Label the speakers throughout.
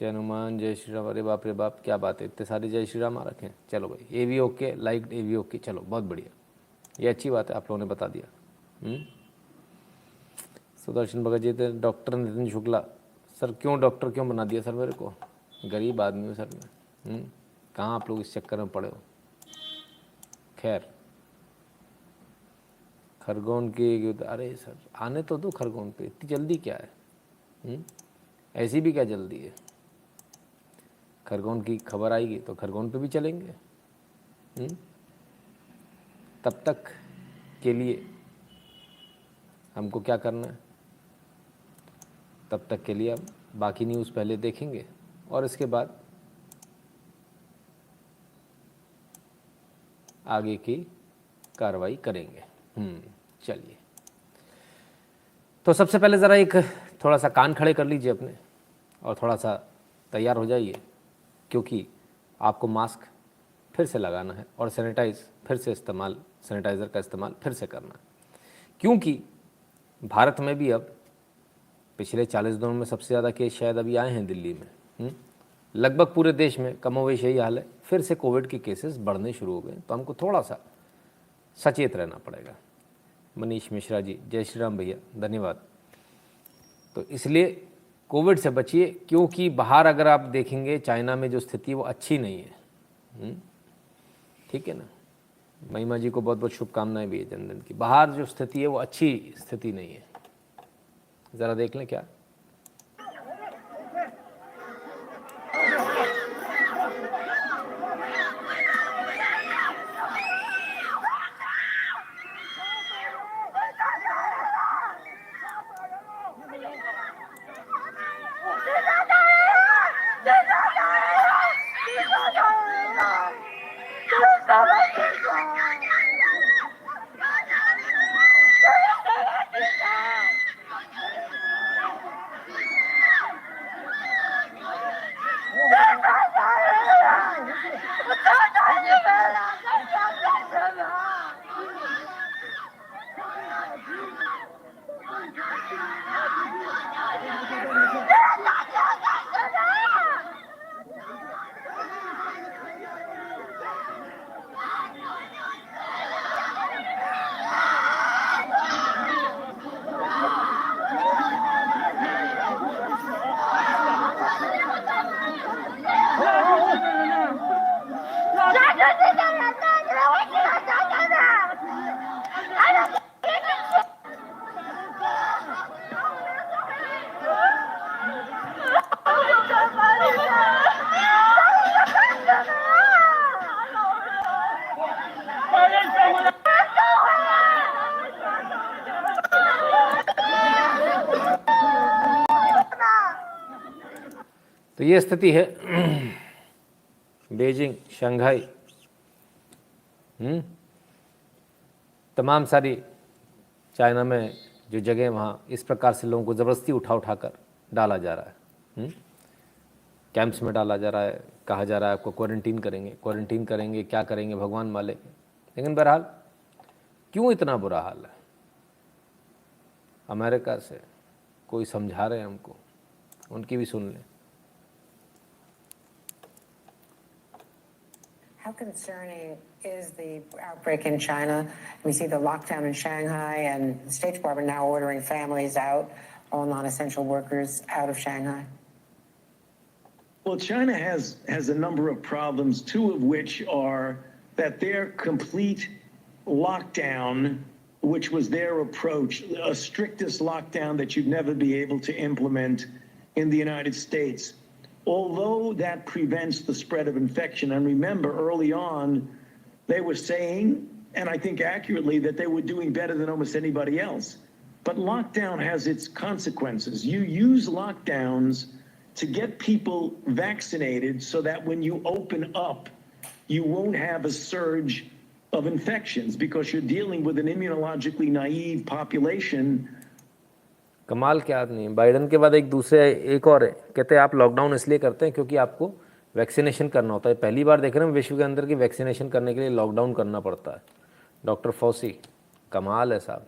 Speaker 1: जय हनुमान, जय श्री राम। अरे बाप रे बाप, क्या बात है, इतने सारे जय श्री राम आ रखे हैं। चलो भाई, ए भी ओके, लाइक ए भी ओके, चलो बहुत बढ़िया, ये अच्छी बात है, आप लोगों ने बता दिया। सुदर्शन भगत जी थे। डॉक्टर नितिन शुक्ला, सर क्यों डॉक्टर क्यों बना दिया सर मेरे को, गरीब आदमी हूँ सर मैं। कहाँ आप लोग इस चक्कर में पड़े हो। खैर, खरगोन की, अरे सर आने तो दो खरगोन पे, इतनी जल्दी क्या है। ऐसी भी क्या जल्दी है। खरगोन की खबर आएगी तो खरगोन पे भी चलेंगे। तब तक के लिए हमको क्या करना है, तब तक के लिए हम बाकी न्यूज़ पहले देखेंगे और इसके बाद आगे की कार्रवाई करेंगे। चलिए, तो सबसे पहले ज़रा एक थोड़ा सा कान खड़े कर लीजिए अपने और थोड़ा सा तैयार हो जाइए, क्योंकि आपको मास्क फिर से लगाना है और सैनिटाइज़र का इस्तेमाल फिर से करना है, क्योंकि भारत में भी अब पिछले 40 दिनों में सबसे ज़्यादा केस शायद अभी आए हैं दिल्ली में। लगभग पूरे देश में कमोवेश यही हाल है, फिर से कोविड के केसेस बढ़ने शुरू हो गए, तो हमको थोड़ा सा सचेत रहना पड़ेगा। मनीष मिश्रा जी, जय श्री राम भैया, धन्यवाद। तो इसलिए कोविड से बचिए, क्योंकि बाहर अगर आप देखेंगे चाइना में जो स्थिति वो अच्छी नहीं है। ठीक है ना, महिमा जी को बहुत बहुत शुभकामनाएं भी है जन्मदिन की। बाहर जो स्थिति है वो अच्छी स्थिति नहीं है, ज़रा देख लें क्या। तो ये स्थिति है बीजिंग, शंघाई, तमाम सारी चाइना में जो जगह, वहाँ इस प्रकार से लोगों को ज़बरदस्ती उठा कर डाला जा रहा है। कैंप्स में डाला जा रहा है, कहा जा रहा है आपको क्वारंटीन करेंगे, क्या करेंगे भगवान मालिक। लेकिन बहरहाल क्यों इतना बुरा हाल है। अमेरिका से कोई समझा रहे हैं हमको, उनकी भी सुन लें।
Speaker 2: How concerning is the outbreak in China? We see the lockdown in Shanghai, and the State Department now ordering families out, all non-essential workers out of Shanghai.
Speaker 3: Well, China has a number of problems, two of which are that their complete lockdown, which was their approach, a strictest lockdown that you'd never be able to implement in the United States. Although that prevents the spread of infection, and remember early on, they were saying, and I think accurately, that they were doing better than almost anybody else. But lockdown has its consequences. You use lockdowns to get people vaccinated so that when you open up, you won't have a surge of infections because you're dealing with an immunologically naive population.
Speaker 1: कमाल के आदमी है। Biden के बाद एक और है, कहते हैं आप लॉकडाउन इसलिए करते हैं क्योंकि आपको वैक्सीनेशन करना होता है। पहली बार देख रहे हैं विश्व के अंदर की वैक्सीनेशन करने के लिए लॉकडाउन करना पड़ता है। डॉक्टर फौसी, कमाल है साहब,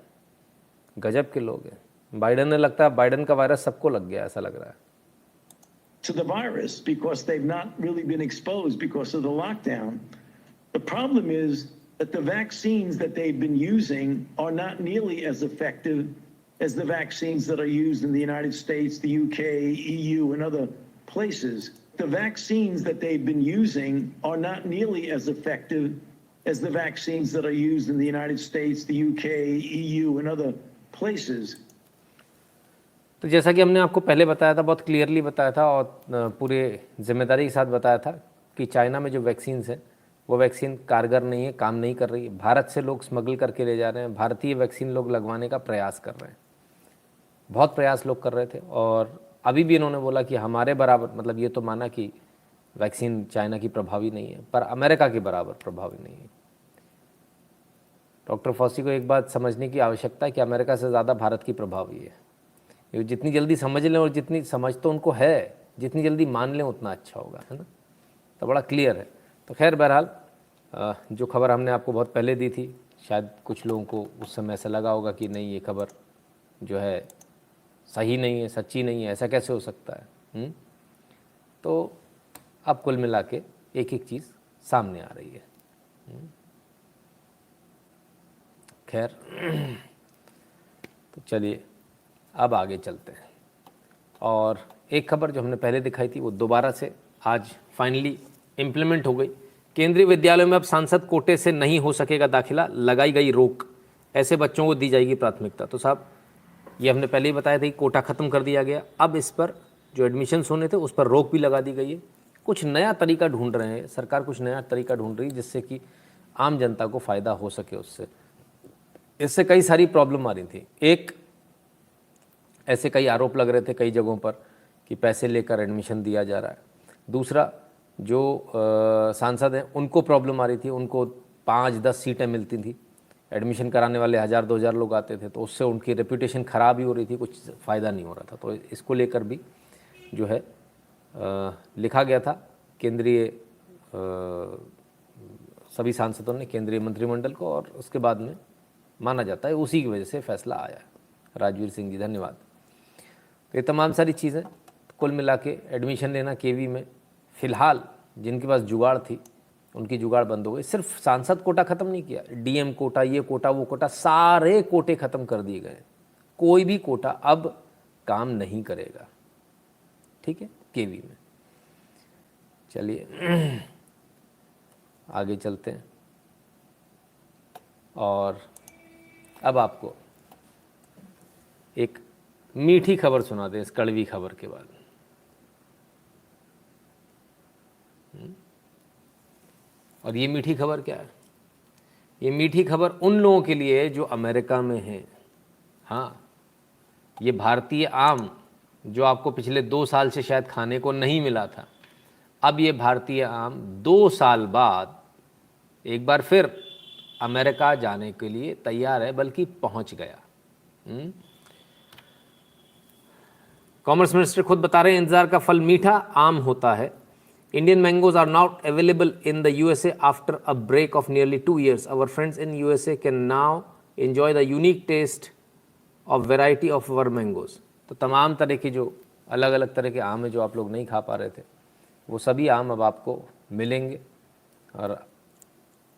Speaker 1: गजब के लोग हैं। बाइडन ने, लगता है बाइडन का वायरस सबको लग गया, ऐसा लग रहा है।
Speaker 3: to the virus because they've not really been exposed because of the lockdown. The problem is that the vaccines that they've been using are not nearly as effective as the vaccines that are used in the United States, the UK, EU, and other places. The vaccines that they've been using are not nearly as effective as the vaccines that are used in the United States, the UK, EU, and other places.
Speaker 1: तो जैसा कि हमने आपको पहले बताया था, बहुत clearly बताया था और पूरे जिम्मेदारी के साथ बताया था कि चाइना में जो वैक्सीन्स है वो वैक्सीन कारगर नहीं है, काम नहीं कर रही है। भारत से लोग स्मगल करके ले जा रहे हैं, भारतीय वैक्सीन लोग लगवाने का प्रयास कर रहे हैं, बहुत प्रयास लोग कर रहे थे। और अभी भी इन्होंने बोला कि हमारे बराबर, मतलब ये तो माना कि वैक्सीन चाइना की प्रभावी नहीं है, पर अमेरिका के बराबर प्रभावी नहीं है। डॉक्टर फॉसी को एक बात समझने की आवश्यकता है कि अमेरिका से ज़्यादा भारत की प्रभावी है। ये जितनी जल्दी समझ लें, और जितनी समझ तो उनको है, जितनी जल्दी मान लें उतना अच्छा होगा, है ना। तो बड़ा क्लियर है। तो खैर बहरहाल जो खबर हमने आपको बहुत पहले दी थी, शायद कुछ लोगों को उस समय ऐसा लगा होगा कि नहीं, ये खबर जो है सही नहीं है, सच्ची नहीं है, ऐसा कैसे हो सकता है। तो अब कुल मिला के एक एक चीज़ सामने आ रही है। खैर तो चलिए अब आगे चलते हैं। और एक खबर जो हमने पहले दिखाई थी वो दोबारा से आज फाइनली इम्प्लीमेंट हो गई। केंद्रीय विद्यालयों में अब सांसद कोटे से नहीं हो सकेगा दाखिला, लगाई गई रोक, ऐसे बच्चों को दी जाएगी प्राथमिकता। तो साहब ये हमने पहले ही बताया था कि कोटा ख़त्म कर दिया गया, अब इस पर जो एडमिशन्स होने थे उस पर रोक भी लगा दी गई है। कुछ नया तरीका ढूंढ रहे हैं सरकार, कुछ नया तरीका ढूंढ रही है जिससे कि आम जनता को फ़ायदा हो सके उससे। इससे कई सारी प्रॉब्लम आ रही थी। एक, ऐसे कई आरोप लग रहे थे कई जगहों पर कि पैसे लेकर एडमिशन दिया जा रहा है। दूसरा, जो सांसद हैं उनको प्रॉब्लम आ रही थी, उनको 5-10 सीटें मिलती थी, एडमिशन कराने वाले 1000-2000 लोग आते थे, तो उससे उनकी रेपुटेशन ख़राब ही हो रही थी, कुछ फ़ायदा नहीं हो रहा था। तो इसको लेकर भी जो है लिखा गया था केंद्रीय सभी सांसदों ने केंद्रीय मंत्रिमंडल को, और उसके बाद में माना जाता है उसी की वजह से फैसला आया। राजवीर सिंह जी धन्यवाद। तो ये तमाम सारी चीज़ें कुल मिला के एडमिशन लेना केवी में फ़िलहाल जिनके पास जुगाड़ थी उनकी जुगाड़ बंद हो गई। सिर्फ सांसद कोटा ख़त्म नहीं किया, डीएम कोटा, ये कोटा, वो कोटा, सारे कोटे ख़त्म कर दिए गए। कोई भी कोटा अब काम नहीं करेगा, ठीक है, केवी में। चलिए आगे चलते हैं और अब आपको एक मीठी खबर सुनाते हैं इस कड़वी खबर के बाद। और ये मीठी खबर क्या है? ये मीठी खबर उन लोगों के लिए है जो अमेरिका में हैं। हाँ, ये भारतीय आम जो आपको पिछले 2 साल से शायद खाने को नहीं मिला था, अब ये भारतीय आम 2 साल बाद एक बार फिर अमेरिका जाने के लिए तैयार है, बल्कि पहुंच गया। कॉमर्स मिनिस्टर खुद बता रहे हैं इंतजार का फल मीठा आम होता है। Indian mangoes are now available in the USA after a break of nearly 2 years. Our friends in USA can now enjoy the unique taste of variety of our mangoes. तो तमाम तरह के जो अलग अलग तरह के आम हैं जो आप लोग नहीं खा पा रहे थे, वो सभी आम अब आपको मिलेंगे। और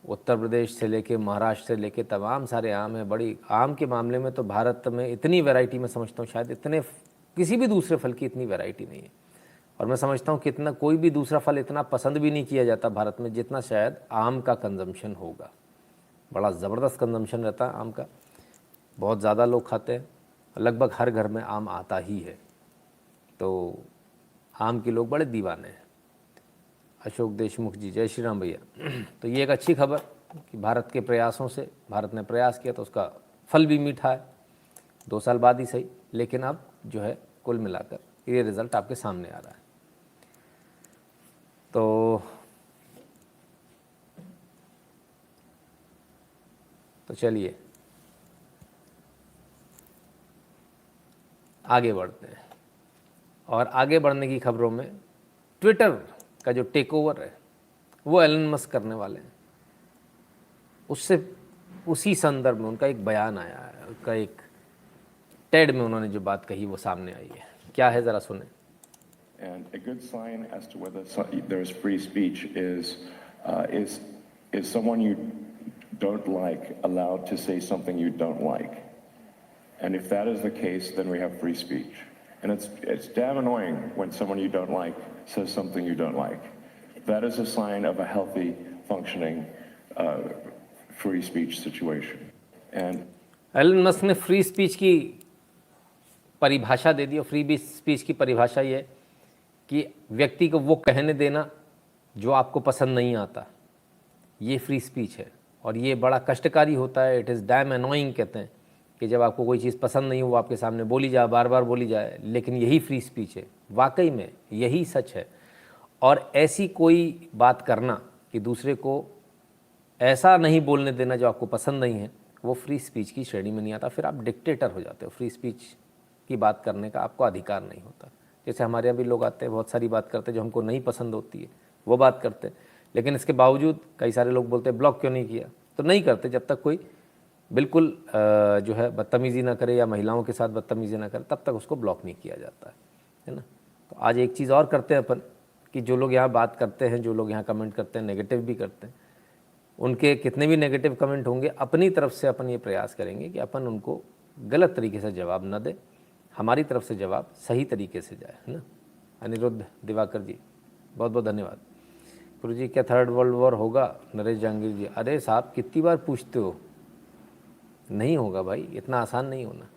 Speaker 1: उत्तर प्रदेश से लेके महाराष्ट्र से लेके तमाम सारे आम हैं। बड़ी आम के मामले में तो भारत में इतनी वैरायटी मैं समझता हूँ शायद इतने किसी भी दूसरे फल की इतनी वैरायटी नहीं है। और मैं समझता हूँ कितना कोई भी दूसरा फल इतना पसंद भी नहीं किया जाता भारत में जितना शायद आम का कंजम्पशन होगा। बड़ा ज़बरदस्त कंजम्पशन रहता है आम का, बहुत ज़्यादा लोग खाते हैं, लगभग हर घर में आम आता ही है। तो आम के लोग बड़े दीवाने हैं। अशोक देशमुख जी, जय श्री राम भैया। तो ये एक अच्छी खबर कि भारत के प्रयासों से, भारत ने प्रयास किया तो उसका फल भी मीठा है, 2 साल बाद ही सही, लेकिन अब जो है कुल मिलाकर ये रिज़ल्ट आपके सामने आ रहा है। तो चलिए आगे बढ़ते हैं। और आगे बढ़ने की खबरों में ट्विटर का जो टेक ओवर है वो एलन मस्क करने वाले हैं। उससे उसी संदर्भ में उनका एक बयान आया है, उनका एक टेड में उन्होंने जो बात कही वो सामने आई है। क्या है ज़रा सुने।
Speaker 4: And a good sign as to whether there's free speech is someone you don't like allowed to say something you don't like? And if that is the case, then we have free speech. And it's damn annoying when someone you don't like says something you don't like. That is a sign of a healthy, functioning free speech situation. And
Speaker 1: Elon Musk ने free speech की परिभाषा दे दी, और free speech की परिभाषा ये है कि व्यक्ति को वो कहने देना जो आपको पसंद नहीं आता, ये फ्री स्पीच है। और ये बड़ा कष्टकारी होता है, इट इज़ डैम अनोइंग कहते हैं, कि जब आपको कोई चीज़ पसंद नहीं हो वो आपके सामने बोली जाए, बार बार बोली जाए, लेकिन यही फ्री स्पीच है। वाकई में यही सच है। और ऐसी कोई बात करना कि दूसरे को ऐसा नहीं बोलने देना जो आपको पसंद नहीं है, वो फ्री स्पीच की श्रेणी में नहीं आता। फिर आप डिक्टेटर हो जाते हो, फ्री स्पीच की बात करने का आपको अधिकार नहीं होता। जैसे हमारे यहाँ भी लोग आते हैं, बहुत सारी बात करते हैं जो हमको नहीं पसंद होती है, वो बात करते हैं, लेकिन इसके बावजूद कई सारे लोग बोलते हैं ब्लॉक क्यों नहीं किया। तो नहीं करते जब तक कोई बिल्कुल जो है बदतमीज़ी ना करे या महिलाओं के साथ बदतमीज़ी ना करे, तब तक उसको ब्लॉक नहीं किया जाता है ना। तो आज एक चीज़ और करते हैं अपन कि जो लोग यहाँ बात करते हैं, जो लोग यहाँ कमेंट करते हैं, नेगेटिव भी करते हैं, उनके कितने भी नेगेटिव कमेंट होंगे, अपनी तरफ से अपन ये प्रयास करेंगे कि अपन उनको गलत तरीके से जवाब न दें, हमारी तरफ से जवाब सही तरीके से जाए, है ना। अनिरुद्ध दिवाकर जी, बहुत बहुत धन्यवाद। गुरु जी, क्या थर्ड वर्ल्ड वॉर होगा? नरेश जहांगीर जी, अरे साहब कितनी बार पूछते हो, नहीं होगा भाई, इतना आसान नहीं होना।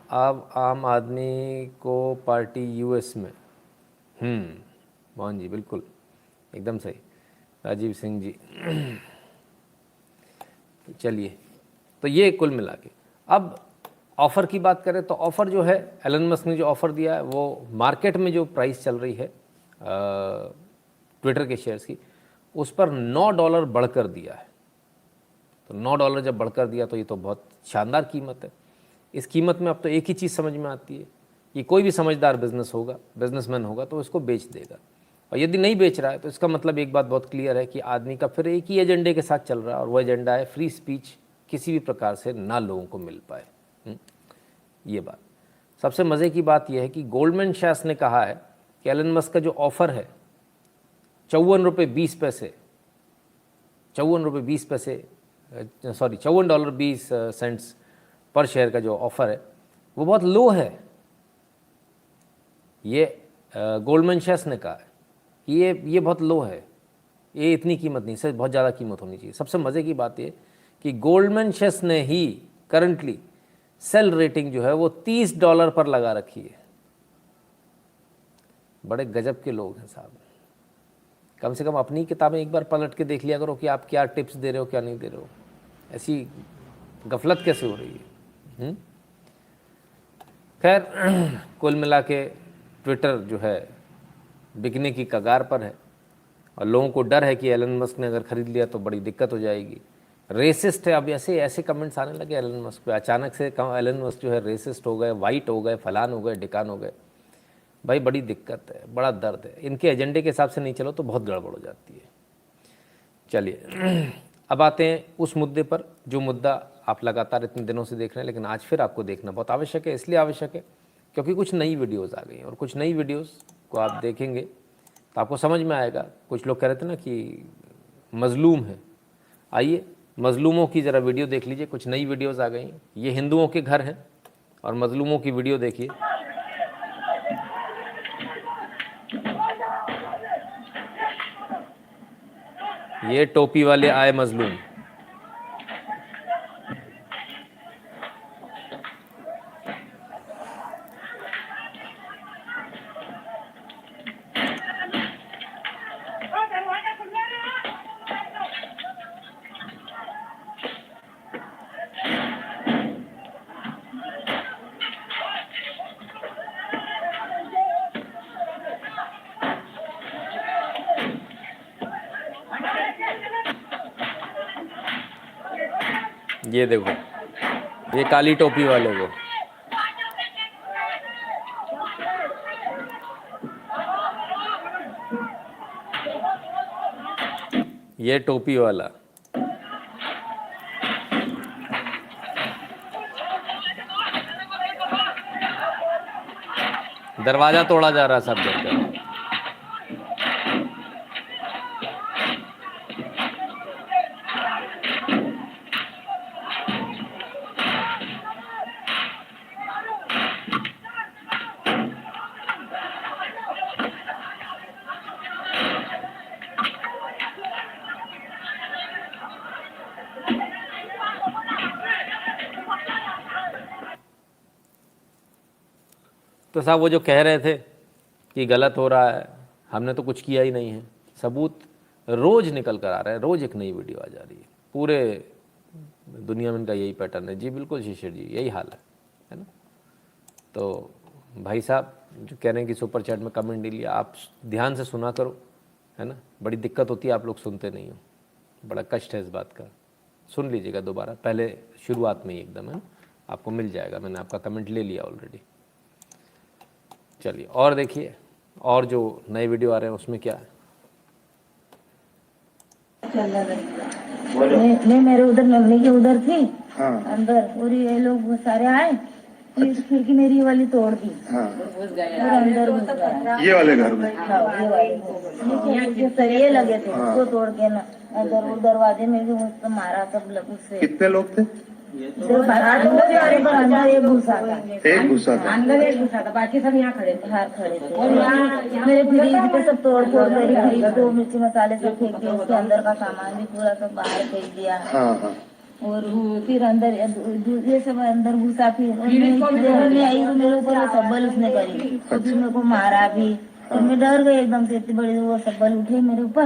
Speaker 1: अब आम आदमी को पार्टी यूएस में, मोहन जी बिल्कुल एकदम सही। राजीव सिंह जी, चलिए, तो ये कुल मिला के अब ऑफ़र की बात करें तो ऑफ़र जो है एलन मस्क ने जो ऑफ़र दिया है वो मार्केट में जो प्राइस चल रही है ट्विटर के शेयर्स की, उस पर $9 बढ़कर दिया है। तो $9 जब बढ़कर दिया तो ये तो बहुत शानदार कीमत है। इस कीमत में अब तो एक ही चीज़ समझ में आती है कि कोई भी समझदार बिजनेसमैन होगा तो इसको बेच देगा। और यदि नहीं बेच रहा है तो इसका मतलब एक बात बहुत क्लियर है कि आदमी का फिर एक ही एजेंडे के साथ चल रहा है, और वो एजेंडा है फ्री स्पीच किसी भी प्रकार से ना लोगों को मिल पाए। ये बात सबसे मज़े की बात यह है कि गोल्डमैन सैक्स ने कहा है कि एलन मस्क का जो ऑफ़र है $54.20 $54.20 पर शेयर का जो ऑफ़र है वो बहुत लो है। ये गोल्डमैन सैक्स ने कहा है कि ये बहुत लो है, ये इतनी कीमत नहीं, सच बहुत ज़्यादा कीमत होनी चाहिए। सबसे मज़े की बात ये कि गोल्डमैन सैक्स ने ही करंटली सेल रेटिंग जो है वो $30 पर लगा रखी है। बड़े गजब के लोग हैं साहब। कम से कम अपनी किताबें एक बार पलट के देख लिया करो कि आप क्या टिप्स दे रहे हो, क्या नहीं दे रहे हो। ऐसी गफलत कैसे हो रही है। खैर, कुल मिला के ट्विटर जो है बिकने की कगार पर है, और लोगों को डर है कि एलन मस्क ने अगर ख़रीद लिया तो बड़ी दिक्कत हो जाएगी। रेसिस्ट है, अब ऐसे कमेंट्स आने लगे एलन मस्क पे। अचानक से एलन मस्क जो है रेसिस्ट हो गए, वाइट हो गए, फलान हो गए, ढिकान हो गए। भाई बड़ी दिक्कत है, बड़ा दर्द है। इनके एजेंडे के हिसाब से नहीं चलो तो बहुत गड़बड़ हो जाती है। चलिए, अब आते हैं उस मुद्दे पर जो मुद्दा आप लगातार इतने दिनों से देख रहे हैं, लेकिन आज फिर आपको देखना बहुत आवश्यक है। इसलिए आवश्यक है क्योंकि कुछ नई वीडियोज़ आ गई हैं, और कुछ नई वीडियोज़ को आप देखेंगे तो आपको समझ में आएगा। कुछ लोग कह रहे थे ना कि मज़लूम है, आइए मज़लूमों की ज़रा वीडियो देख लीजिए। कुछ नई वीडियोज़ आ गई हैं। ये हिंदुओं के घर हैं और मज़लूमों की वीडियो देखिए। ये टोपी वाले आए मज़लूम। ये देखो, ये काली टोपी वाले को, ये टोपी वाला। दरवाजा तोड़ा जा रहा है सब जगह। तो साहब वो जो कह रहे थे कि गलत हो रहा है, हमने तो कुछ किया ही नहीं है, सबूत रोज़ निकल कर आ रहा है, रोज़ एक नई वीडियो आ जा रही है। पूरे दुनिया में इनका यही पैटर्न है। जी बिल्कुल शिशिर जी, यही हाल है ना। तो भाई साहब जो कह रहे हैं कि सुपर चैट में कमेंट नहीं लिया, आप ध्यान से सुना करो, है ना। बड़ी दिक्कत होती है, आप लोग सुनते नहीं हो, बड़ा कष्ट है इस बात का। सुन लीजिएगा दोबारा, पहले शुरुआत में ही एकदम, है ना, आपको मिल जाएगा। मैंने आपका कमेंट ले लिया ऑलरेडी। चलिए और देखिए, और जो नए वीडियो आ रहे हैं उसमें क्या है।
Speaker 5: मैं मेरे उधर मम्मी के उधर थी, अंदर, और ये लोग सारे आए, ये खिड़की मेरी वाली तोड़ दी, और अंदर घुस गया।
Speaker 6: ये वाले घर में?
Speaker 5: हाँ, ये वाले जो सरिये लगे थे उसको तोड़ के ना अंदर, वो दरवाजे में भी मुझको मारा सब लोग उससे।
Speaker 6: कितने लोग थे?
Speaker 5: अंदर एक घुसा था,
Speaker 6: एक घुसा था।
Speaker 5: अंदर एक घुसा था, बाकी सब यहाँ खड़े थे, बाहर खड़े थे। और यहाँ मेरे फ्रिज पे सब तोड़ फोड़ करी, फ्रिज को मिर्ची मसाले सब फेंक दिए, उसके अंदर का सामान भी पूरा सब बाहर फेंक दिया। और फिर अंदर ये सब अंदर घुसा। फिर मैं आई तो मेरे ऊपर सब्बल उसने करी, तो फिर मेरे को मारा भी। तो मैं डर गई एकदम से, इतनी बड़ी वो सब्बल उठे मेरे ऊपर,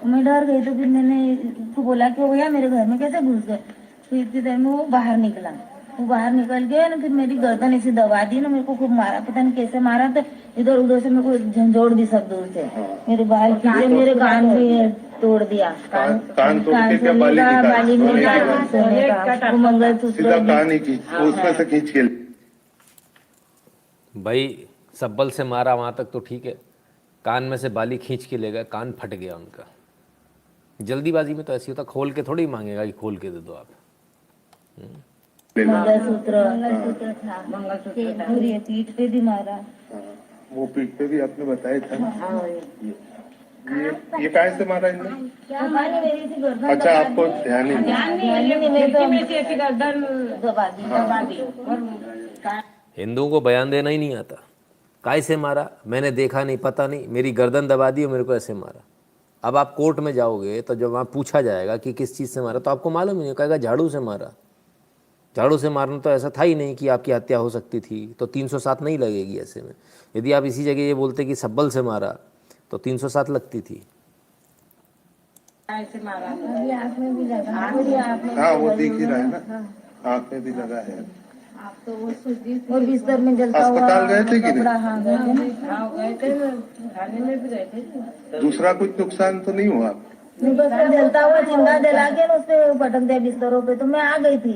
Speaker 5: मैं डर गई। तो फिर मैंने उसको बोला कि भैया मेरे घर में कैसे घुस गए। फिर इतनी देर में वो बाहर निकला, वो बाहर निकल गया ना, फिर मेरी गर्दन ऐसे दबा दी ना, मेरे को खूब मारा, पता नहीं कैसे मारा। तो इधर उधर से मेरे को झंझोड़ दी सब दूर से, मेरे बाल खींचे, मेरे कान भी तोड़ दिया।
Speaker 6: कान तोड़ के क्या बाली
Speaker 5: में सोने का मंगलसूत्र,
Speaker 6: सीधा कान ही खींच, उसमें से खींच के।
Speaker 1: भाई सब्बल से मारा वहाँ तक तो ठीक है, कान में से बाली खींच के ले गए, कान फट गया उनका। जल्दीबाजी में तो ऐसी होता, खोल के थोड़ी मांगेगा कि खोल के दे दो आप।
Speaker 5: मंगलसूत्र था, मंगलसूत्र पूरी पीठ पे भी मारा।
Speaker 6: वो पीठ पे भी आपने बताया था ना। ये काहे से मारा इन्होंने? अच्छा, आपको ध्यान ही नहीं।
Speaker 1: हिंदुओं को बयान देना ही नहीं आता। काय से मारा, मैंने देखा नहीं, पता नहीं, मेरी गर्दन दबा दी और मेरे को ऐसे मारा। अब आप कोर्ट में जाओगे तो जब वहाँ पूछा जाएगा कि किस चीज़ से मारा, तो आपको मालूम ही नहीं, कहेगा झाड़ू से मारा। झाड़ू से मारना तो ऐसा था ही नहीं कि आपकी हत्या हो सकती थी, तो 307 नहीं लगेगी ऐसे में। यदि आप इसी जगह ये बोलते कि सब्बल से मारा तो 307 लगती थी।
Speaker 5: हाँ,
Speaker 6: वो दिख ही रहा है ना, आँख में भी लगा है।
Speaker 5: और बिस्तर में जलता हुआ
Speaker 6: अस्पताल गए थे कि नहीं?
Speaker 5: हाँ गए थे, थाने में भी गए थे।
Speaker 6: दूसरा कुछ नुकसान तो नहीं हुआ?
Speaker 5: बस जलता हुआ चिंगा जला के ना उसपे पटक दिया बिस्तरों पे, तो मैं आ गई थी।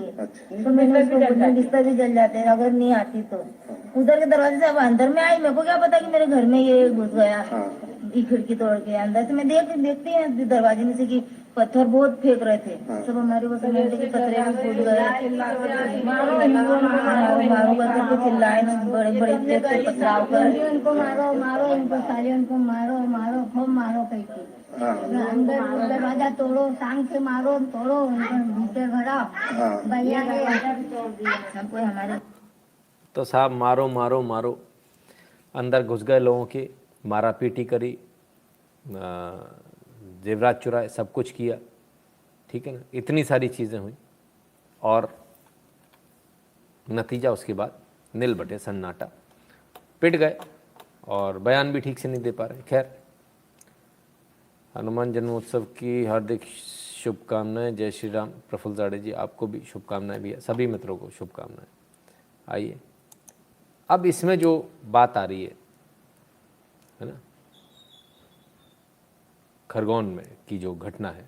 Speaker 5: तो मैंने उसको बिस्तर भी जल जाते हैं अगर नहीं आती तो। उधर के दरवाजे से अब अंदर में आई, मेरे को क्या पता कि मेरे घर में ये घुस गया, ये खिड़की तोड़ के। अंदर से मैं देखती है दरवाजे में से कि पत्थर बहुत फेंक रहे थे, सब हमारे वो सीमेंट के पत्थर भी फूट गए। मारो करके चिल्लाए, बड़े बड़े पथराव कर, उनको मारो मारो, इनको साले उनको मारो मारो, खूब मारो करके अंदर दरवाजा तोड़ो, सांग से मारो, तोड़ो, भीतर भराओ, भैया सबको हमारे।
Speaker 1: तो साहब मारो मारो मारो, अंदर घुस गए लोगों के, मारा पीटी करी, जेवरात चुराए, सब कुछ किया, ठीक है ना। इतनी सारी चीज़ें हुई और नतीजा उसके बाद नील बटे सन्नाटा, पिट गए और बयान भी ठीक से नहीं दे पा रहे। खैर, हनुमान जन्मोत्सव की हार्दिक शुभकामनाएं। जय श्री राम। प्रफुल्ल जाड़े जी, आपको भी शुभकामनाएं भी है, सभी मित्रों को शुभकामनाएं। आइए अब इसमें जो बात आ रही है ना, खरगोन में की जो घटना है,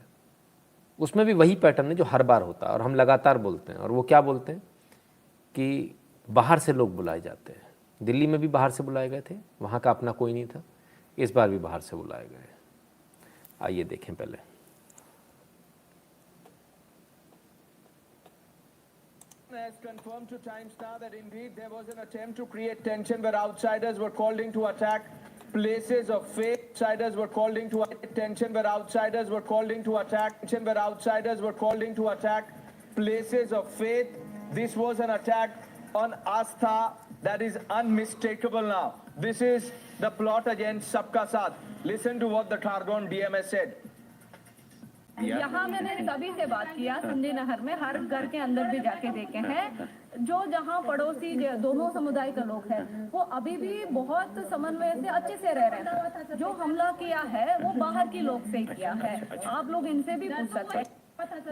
Speaker 1: उसमें भी वही पैटर्न है जो हर बार होता है और हम लगातार बोलते हैं। और वो क्या बोलते हैं कि बाहर से लोग बुलाए जाते हैं। दिल्ली में भी बाहर से बुलाए गए थे, वहाँ का अपना कोई नहीं था, इस बार भी बाहर से बुलाए गए। आइए देखें पहले।
Speaker 7: has confirmed to Times Now that indeed there was an attempt to create tension where outsiders were called in to attack places of faith. Outsiders were called in to tension where outsiders were called in to attack where outsiders were called in to attack places of faith. This was an attack on Astha that is unmistakable now. This is the plot against Sabka Saath. Listen to what the Khargone DM has said.
Speaker 8: यहाँ मैंने सभी से बात किया, सिंधी नहर में हर घर के अंदर भी जाके देखे हैं, जो जहाँ पड़ोसी दोनों समुदाय के लोग हैं वो अभी भी बहुत समन्वय से अच्छे से रह रहे हैं। जो हमला किया है वो बाहर के लोग से किया है, आप लोग इनसे भी पूछ सकते हैं।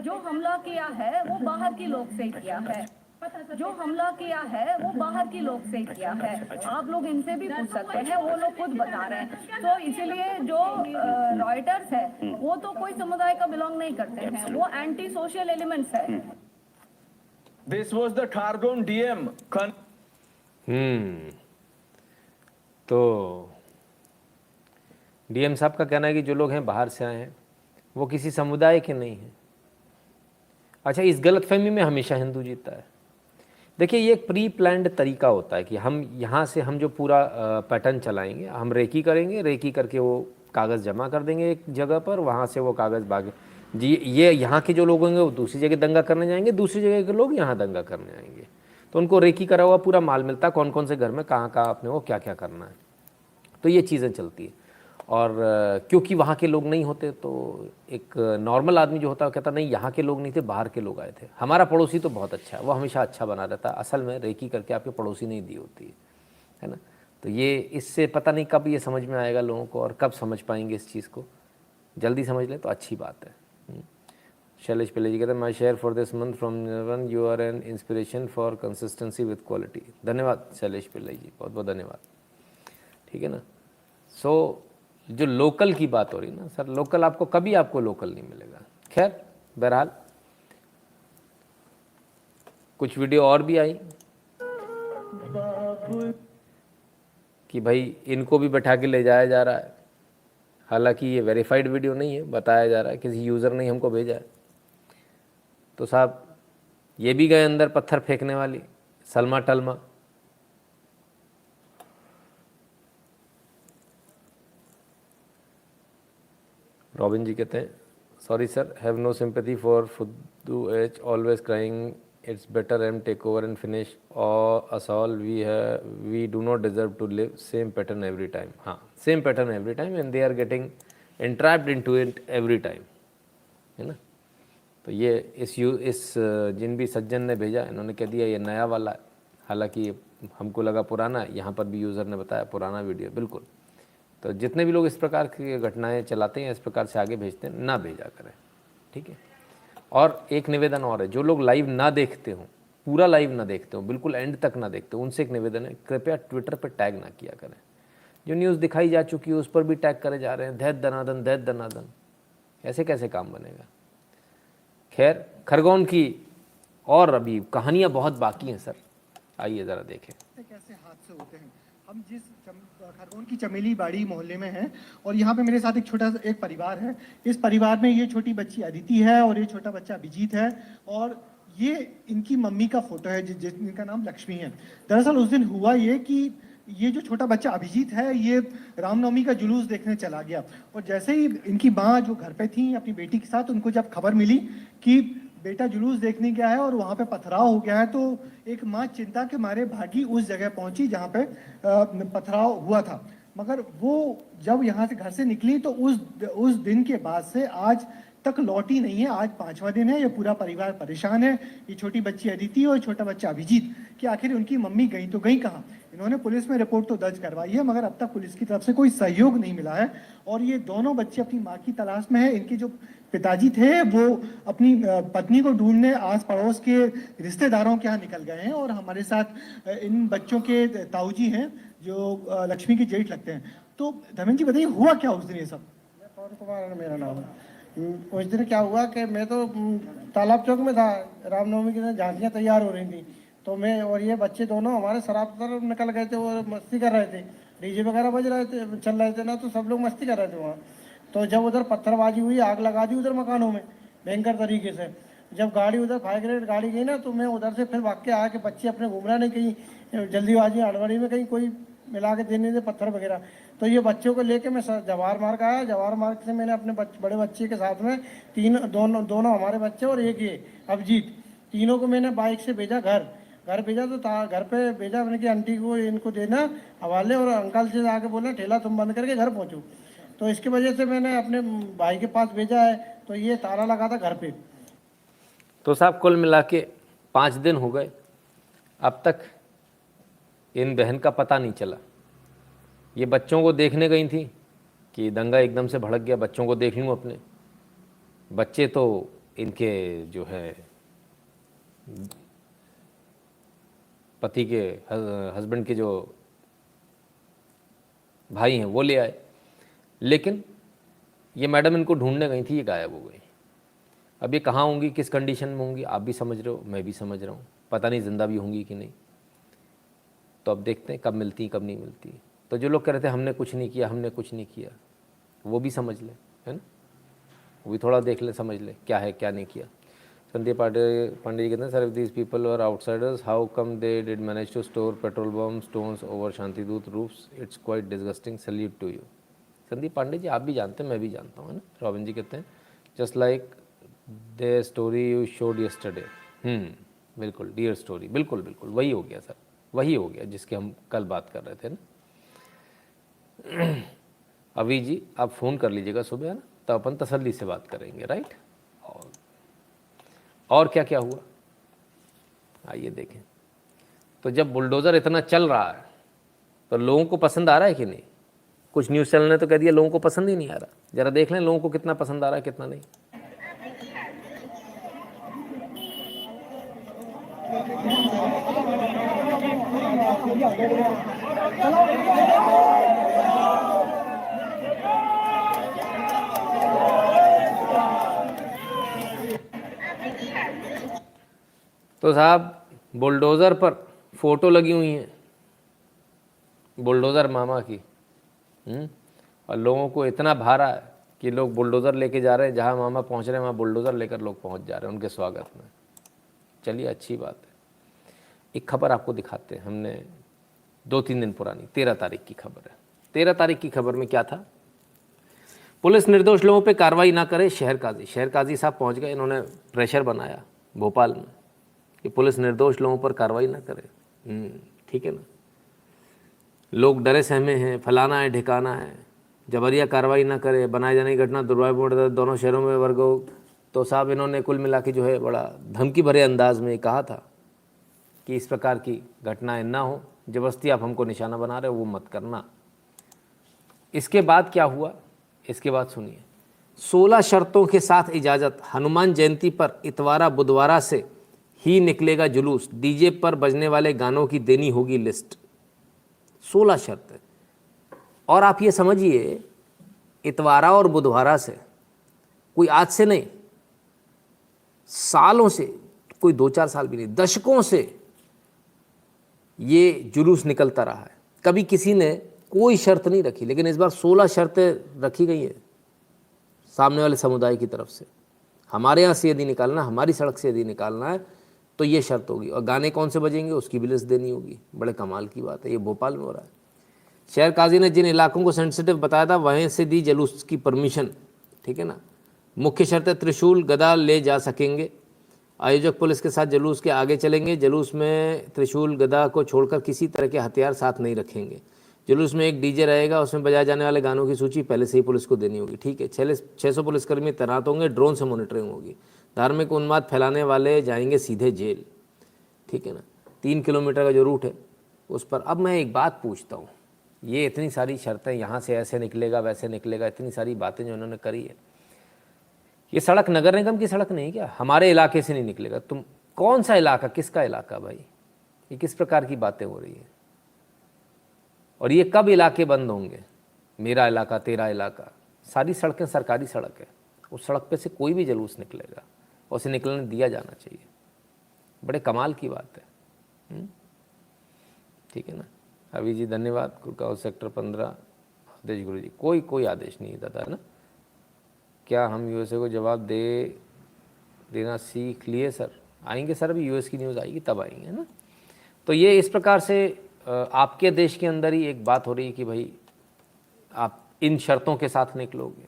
Speaker 8: जो हमला किया है वो बाहर के लोग से किया है, जो हमला किया है वो बाहर के लोग से किया है, आप लोग इनसे भी पूछ सकते हैं, वो लोग खुद बता रहे हैं। तो इसीलिए जो रॉयटर्स है वो तो कोई समुदाय का बिलोंग नहीं करते हैं, वो एंटी सोशल एलिमेंट्स है।
Speaker 7: This was the Khargone DM.
Speaker 1: तो डीएम साहब का कहना है कि जो लोग हैं बाहर से आए हैं वो किसी समुदाय के नहीं हैं। अच्छा, इस गलतफहमी में हमेशा हिंदू जीतता है। देखिए, ये एक प्री प्लान्ड तरीका होता है कि हम यहाँ से हम जो पूरा पैटर्न चलाएंगे, हम रेकी करेंगे, रेकी करके वो कागज़ जमा कर देंगे एक जगह पर, वहाँ से वो कागज़ भागे जी, ये यहाँ के जो लोग होंगे वो दूसरी जगह दंगा करने जाएंगे, दूसरी जगह के लोग यहाँ दंगा करने आएंगे। तो उनको रेकी करा हुआ पूरा माल मिलता है, कौन कौन से घर में कहाँ कहाँ अपने को क्या क्या करना है। तो ये चीज़ें चलती है। और क्योंकि वहाँ के लोग नहीं होते तो एक नॉर्मल आदमी जो होता है वो कहता नहीं, यहाँ के लोग नहीं थे, बाहर के लोग आए थे, हमारा पड़ोसी तो बहुत अच्छा है, वो हमेशा अच्छा बना रहता है। असल में रेकी करके आपके पड़ोसी नहीं दी होती है ना। तो ये इससे पता नहीं कब ये समझ में आएगा लोगों को और कब समझ पाएंगे इस चीज़ को। जल्दी समझ लें तो अच्छी बात है। शैलेश पिल्ले जी कहते हैं, my share for this month from one, you are an inspiration for consistency with quality. धन्यवाद शैलेश पिल्ले जी, बहुत बहुत धन्यवाद। ठीक है ना। सो जो लोकल की बात हो रही ना सर, लोकल आपको कभी आपको लोकल नहीं मिलेगा। खैर, बहरहाल कुछ वीडियो और भी आई कि भाई इनको भी बैठा के ले जाया जा रहा है। हालांकि ये वेरीफाइड वीडियो नहीं है, बताया जा रहा है किसी यूज़र ने हमको भेजा है। तो साहब ये भी गए अंदर पत्थर फेंकने वाली सलमा टलमा। रॉबिन जी कहते हैं, sorry sir, have no sympathy for फुद्दू H, always crying, it's better M take over and finish us all, we do not deserve to live same pattern every time. हाँ, same pattern every time and they are getting entrapped into it every time, है ना। तो ये इस जिन भी सज्जन ने भेजा, इन्होंने कह दिया ये नया वाला है, हालांकि हमको लगा पुराना है। यहाँ पर भी यूज़र ने बताया पुराना वीडियो, बिल्कुल। तो जितने भी लोग इस प्रकार की घटनाएं चलाते हैं, इस प्रकार से आगे भेजते हैं, ना भेजा करें, ठीक है। और एक निवेदन और है, जो लोग लाइव ना देखते हों, पूरा लाइव ना देखते हों, बिल्कुल एंड तक ना देखते हो, उनसे एक निवेदन है, कृपया ट्विटर पर टैग ना किया करें। जो न्यूज़ दिखाई जा चुकी है उस पर भी टैग करे जा रहे हैं, दैत दनादन दैत दनादन, ऐसे कैसे काम बनेगा। खैर, खरगोन की और अभी कहानियाँ बहुत बाकी हैं सर, आइए ज़रा देखें
Speaker 9: कैसे हादसे होते हैं। हम जिस खरगोन की चमेली बाड़ी मोहल्ले में हैं और यहाँ पे मेरे साथ एक छोटा सा एक परिवार है। इस परिवार में ये छोटी बच्ची अदिति है और ये छोटा बच्चा अभिजीत है और ये इनकी मम्मी का फोटो है जिनका नाम लक्ष्मी है। दरअसल उस दिन हुआ ये कि ये जो छोटा बच्चा अभिजीत है ये रामनवमी का जुलूस देखने चला गया और जैसे ही इनकी माँ जो घर पे थी अपनी बेटी के साथ, उनको जब खबर मिली कि बेटा जुलूस देखने गया है और वहाँ पे पथराव हो गया है, तो एक माँ चिंता के मारे भागी उस जगह पहुंची जहाँ पे पथराव हुआ था। मगर वो जब यहाँ से घर से निकली तो उस दिन के बाद से आज तक लौटी नहीं है। आज 5वां दिन है। ये पूरा परिवार परेशान है। ये छोटी बच्ची अदिति और छोटा बच्चा अभिजीत कि आखिर उनकी मम्मी गई तो गई कहाँ। इन्होंने पुलिस में रिपोर्ट तो दर्ज करवाई है मगर अब तक पुलिस की तरफ से कोई सहयोग नहीं मिला है और ये दोनों बच्चे अपनी माँ की तलाश में है। इनके जो पिताजी थे वो अपनी पत्नी को ढूंढने आस पड़ोस के रिश्तेदारों के यहाँ निकल गए हैं और हमारे साथ इन बच्चों के ताऊजी हैं जो लक्ष्मी के जेठ लगते हैं। तो धर्मेंद्र जी बताइए हुआ क्या उस दिन ये सब।
Speaker 10: पवन कुमार मेरा नाम है। उस दिन क्या हुआ कि मैं तो तालाब चौक में था, रामनवमी के दिन झांकियाँ तैयार हो रही थी तो मैं और ये बच्चे दोनों हमारे शराब तरफ निकल गए थे और मस्ती कर रहे थे, डीजे वगैरह बज रहे थे, चल रहे थे ना, तो सब लोग मस्ती कर रहे थे वहाँ। तो जब उधर पत्थरबाजी हुई, आग लगा दी उधर मकानों में भयंकर तरीके से। जब गाड़ी उधर फायर ब्रिगेड गाड़ी गई ना, तो मैं उधर से फिर भाग के आया कि बच्चे अपने घूम रहे नहीं कहीं जल्दीबाजी हड़बड़ी में कहीं कोई मिला के देने दे पत्थर वगैरह। तो ये बच्चों को लेके मैं जवाहर मार्ग आया। जवाहर मार्ग से मैंने अपने बड़े बच्चे के साथ में दोनों हमारे बच्चे और एक ये अभिजीत, तीनों को मैंने बाइक से भेजा घर भेजा। तो घर पे भेजा मैंने कि आंटी को इनको देना हवाले, और अंकल से आके बोला ठेला तुम बंद करके घर पहुँचो। तो इसकी वजह से मैंने अपने भाई के पास भेजा है। तो ये ताला लगा था घर पे।
Speaker 1: तो साहब कुल मिला के 5 दिन हो गए, अब तक इन बहन का पता नहीं चला। ये बच्चों को देखने गई थी कि दंगा एकदम से भड़क गया, बच्चों को देख लूँ अपने। बच्चे तो इनके जो है पति के हस्बैंड के जो भाई हैं वो ले आए, लेकिन ये मैडम इनको ढूंढने गई थी, ये गायब हो गई। अब ये कहाँ होंगी, किस कंडीशन में होंगी, आप भी समझ रहे हो, मैं भी समझ रहा हूँ। पता नहीं जिंदा भी होंगी कि नहीं। तो अब देखते हैं कब मिलती कब नहीं मिलती। तो जो लोग कह रहे थे हमने कुछ नहीं किया, हमने कुछ नहीं किया, वो भी समझ ले, है ना, वो भी थोड़ा देख ले, समझ ले क्या है क्या नहीं किया। संदीप पांडे जी कहते हैं, sir if these people are outsiders how come they did manage to store petrol bomb stones over शांतिदूत roofs, it's quite disgusting, salute to you. Sandeep Pandey ji आप भी जानते हैं, मैं भी जानता हूँ, है ना। रॉबिन जी कहते हैं just like the story you showed yesterday. बिल्कुल डियर स्टोरी, बिल्कुल बिल्कुल वही हो गया सर, वही हो गया जिसके हम कल बात कर रहे थे ना। अभी जी आप फ़ोन कर लीजिएगा सुबह, है ना, तो अपन तसल्ली से बात करेंगे, राइट। और क्या क्या हुआ आइए देखें। तो जब बुलडोज़र इतना चल रहा है तो लोगों को पसंद आ रहा है कि नहीं। कुछ न्यूज़ चैनल ने तो कह दिया लोगों को पसंद ही नहीं आ रहा। ज़रा देख लें लोगों को कितना पसंद आ रहा है कितना नहीं। तो साहब बुलडोज़र पर फ़ोटो लगी हुई हैं, बुलडोज़र मामा की। और लोगों को इतना भारा है कि लोग बुलडोज़र लेके जा रहे हैं, जहाँ मामा पहुँच रहे हैं वहाँ बुलडोज़र लेकर लोग पहुँच जा रहे हैं उनके स्वागत में। चलिए अच्छी बात है। एक खबर आपको दिखाते हैं, हमने 2-3 दिन पुरानी 13 तारीख की खबर है। 13 तारीख की खबर में क्या था, पुलिस निर्दोष लोगों पे कार्रवाई ना करे, शहर काजी साहब पहुंच गए। इन्होंने प्रेशर बनाया भोपाल में कि पुलिस निर्दोष लोगों पर कार्रवाई ना करे। ठीक है ना, लोग डरे सहमे हैं, फलाना है ठिकाना है, जबरिया कार्रवाई ना करे, बनाए जाने की घटना दुर्भाग्यपूर्ण दोनों शहरों में वर्गो। तो साहब इन्होंने कुल मिला के जो है बड़ा धमकी भरे अंदाज में कहा था कि इस प्रकार की घटनाएं ना हो, जबरदस्ती आप हमको निशाना बना रहे हो वो मत करना। इसके बाद क्या हुआ, इसके बाद सुनिए। 16 शर्तों के साथ इजाज़त, हनुमान जयंती पर इतवारा बुधवारा से ही निकलेगा जुलूस, डीजे पर बजने वाले गानों की देनी होगी लिस्ट। 16 शर्त। और आप ये समझिए इतवारा और बुधवारा से, कोई आज से नहीं, सालों से, कोई 2-4 साल भी नहीं, दशकों से ये जुलूस निकलता रहा है। कभी किसी ने कोई शर्त नहीं रखी, लेकिन इस बार 16 शर्तें रखी गई हैं सामने वाले समुदाय की तरफ से। हमारे यहाँ से यदि निकालना, हमारी सड़क से यदि निकालना है तो ये शर्त होगी। और गाने कौन से बजेंगे उसकी भी लिस्ट देनी होगी। बड़े कमाल की बात है, ये भोपाल में हो रहा है। शहर काजी ने जिन इलाकों को सेंसिटिव बताया था वहीं से दी जुलूस की परमिशन। ठीक है ना। मुख्य शर्त है त्रिशूल गदा ले जा सकेंगे, आयोजक पुलिस के साथ जुलूस के आगे चलेंगे, जुलूस में त्रिशूल गदा को छोड़कर किसी तरह के हथियार साथ नहीं रखेंगे, जुलूस में एक डीजे रहेगा, उसमें बजाए जाने वाले गानों की सूची पहले से ही पुलिस को देनी होगी। ठीक है। 600 पुलिसकर्मी तैनात होंगे, ड्रोन से मॉनिटरिंग होगी, धार्मिक उन्माद फैलाने वाले जाएंगे सीधे जेल। ठीक है ना। 3 किलोमीटर का जो रूट है उस पर। अब मैं एक बात पूछता हूँ, ये इतनी सारी शर्तें, यहाँ से ऐसे निकलेगा वैसे निकलेगा, इतनी सारी बातें जो उन्होंने करी है, ये सड़क नगर निगम की सड़क नहीं क्या, हमारे इलाके से नहीं निकलेगा। तुम कौन सा इलाका, किसका इलाका भाई, ये किस प्रकार की बातें हो रही है। और ये कब इलाके बंद होंगे, मेरा इलाका तेरा इलाका, सारी सड़कें सरकारी सड़क है, उस सड़क पे से कोई भी जुलूस निकलेगा, उसे निकलने दिया जाना चाहिए। बड़े कमाल की बात है। ठीक है ना। अभी जी धन्यवाद। गुड़गांव सेक्टर 15 आदेश गुरु जी, कोई आदेश नहीं दादा, है ना। क्या हम यूएसए को जवाब दे देना सीख लिए सर, आएंगे सर, अभी यूएस की न्यूज़ आएगी तब आएंगे, है ना। तो ये इस प्रकार से आपके देश के अंदर ही एक बात हो रही है कि भाई आप इन शर्तों के साथ निकलोगे,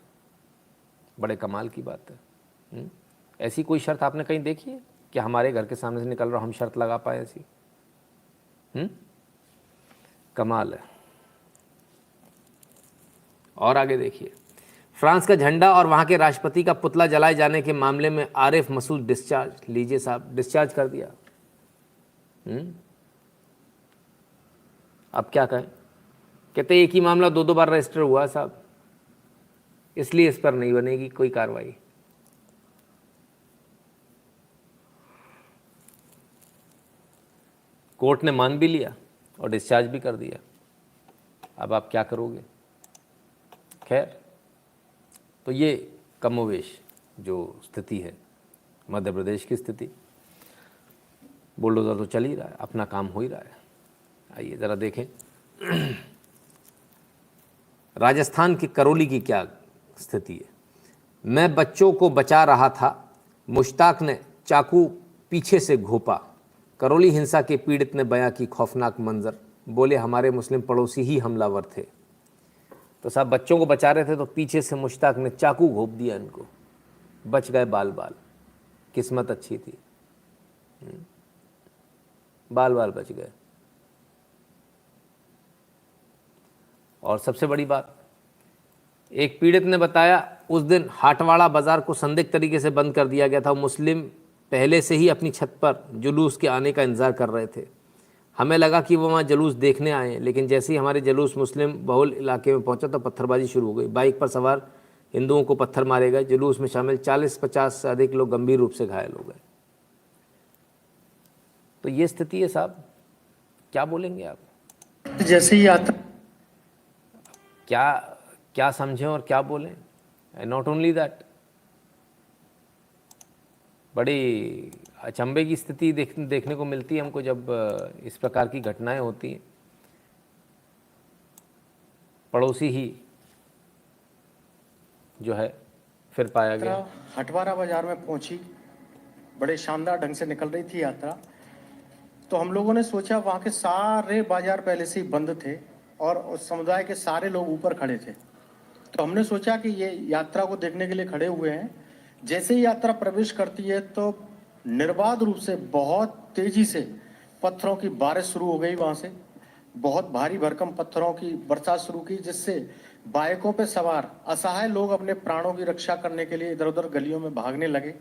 Speaker 1: बड़े कमाल की बात है। ऐसी कोई शर्त आपने कहीं देखी है कि हमारे घर के सामने से निकल रहा हम शर्त लगा पाए ऐसी? कमाल है। और आगे देखिए, फ्रांस का झंडा और वहां के राष्ट्रपति का पुतला जलाए जाने के मामले में आरिफ मसूद डिस्चार्ज। लीजिए साहब, डिस्चार्ज कर दिया। अब क्या कहें, कहते एक ही मामला 2 बार रजिस्टर हुआ साहब, इसलिए इस पर नहीं बनेगी कोई कार्रवाई। कोर्ट ने मान भी लिया और डिस्चार्ज भी कर दिया। अब आप क्या करोगे? खैर, तो ये कमोवेश जो स्थिति है मध्य प्रदेश की स्थिति, बुलडोजर तो चल ही रहा है, अपना काम हो ही रहा है। आइए ज़रा देखें राजस्थान के करौली की क्या स्थिति है। मैं बच्चों को बचा रहा था, मुश्ताक ने चाकू पीछे से घोंपा। करौली हिंसा के पीड़ित ने बयां की खौफनाक मंजर, बोले हमारे मुस्लिम पड़ोसी ही हमलावर थे। तो साहब बच्चों को बचा रहे थे तो पीछे से मुश्ताक ने चाकू घोंप दिया इनको, बच गए बाल बाल, किस्मत अच्छी थी, बाल बाल बच गए। और सबसे बड़ी बात, एक पीड़ित ने बताया उस दिन हाटवाड़ा बाजार को संदिग्ध तरीके से बंद कर दिया गया था। मुस्लिम पहले से ही अपनी छत पर जुलूस के आने का इंतजार कर रहे थे। हमें लगा कि वो वहाँ जुलूस देखने आए हैं, लेकिन जैसे ही हमारे जुलूस मुस्लिम बहुल इलाके में पहुंचा तो पत्थरबाजी शुरू हो गई। बाइक पर सवार हिंदुओं को पत्थर मारे गए। जुलूस में शामिल 40-50 से अधिक लोग गंभीर रूप से घायल हो गए। तो ये स्थिति है साहब, क्या बोलेंगे आप?
Speaker 10: जैसे ही आता
Speaker 1: क्या समझें और क्या बोलें? एंड नॉट ओनली दैट, बड़ी अचंभे की स्थिति देखने को मिलती है हमको जब इस प्रकार की घटनाएं होती हैं। पड़ोसी ही जो है फिर पाया गया।
Speaker 10: हटवाड़ा बाजार में पहुंची, बड़े शानदार ढंग से निकल रही थी यात्रा। तो हम लोगों ने सोचा, वहाँ के सारे बाजार पहले से ही बंद थे और उस समुदाय के सारे लोग ऊपर खड़े थे। तो हमने सोचा कि ये यात्रा को देखने के लिए खड़े हुए हैं। जैसे ही यात्रा प्रवेश करती है तो निर्बाध रूप से बहुत तेजी से पत्थरों की बारिश शुरू हो गई। वहाँ से बहुत भारी भरकम पत्थरों की बरसात शुरू की, जिससे बाइकों पे सवार असहाय लोग अपने प्राणों की रक्षा करने के लिए इधर उधर गलियों में भागने लगे।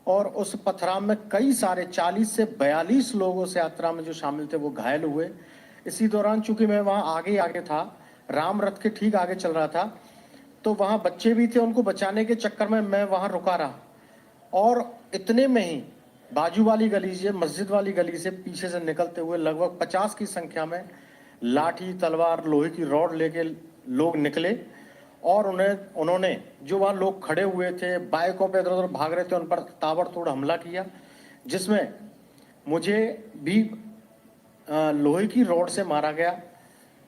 Speaker 10: और उस पथराव में कई सारे 40 से 42 लोगों से यात्रा में जो शामिल थे वो घायल हुए। इसी दौरान चूंकि मैं वहाँ आगे था, राम रथ के ठीक आगे चल रहा था, तो वहाँ बच्चे भी थे, उनको बचाने के चक्कर में मैं वहाँ रुका रहा। और इतने में ही बाजू वाली गली से, मस्जिद वाली गली से पीछे से निकलते हुए लगभग 50 की संख्या में लाठी, तलवार, लोहे की रॉड लेके लोग निकले और उन्होंने जो वहाँ लोग खड़े हुए थे, बाइकों पे इधर उधर भाग रहे थे, उन पर ताबड़तोड़ हमला किया, जिसमें मुझे भी लोहे की रॉड से मारा गया,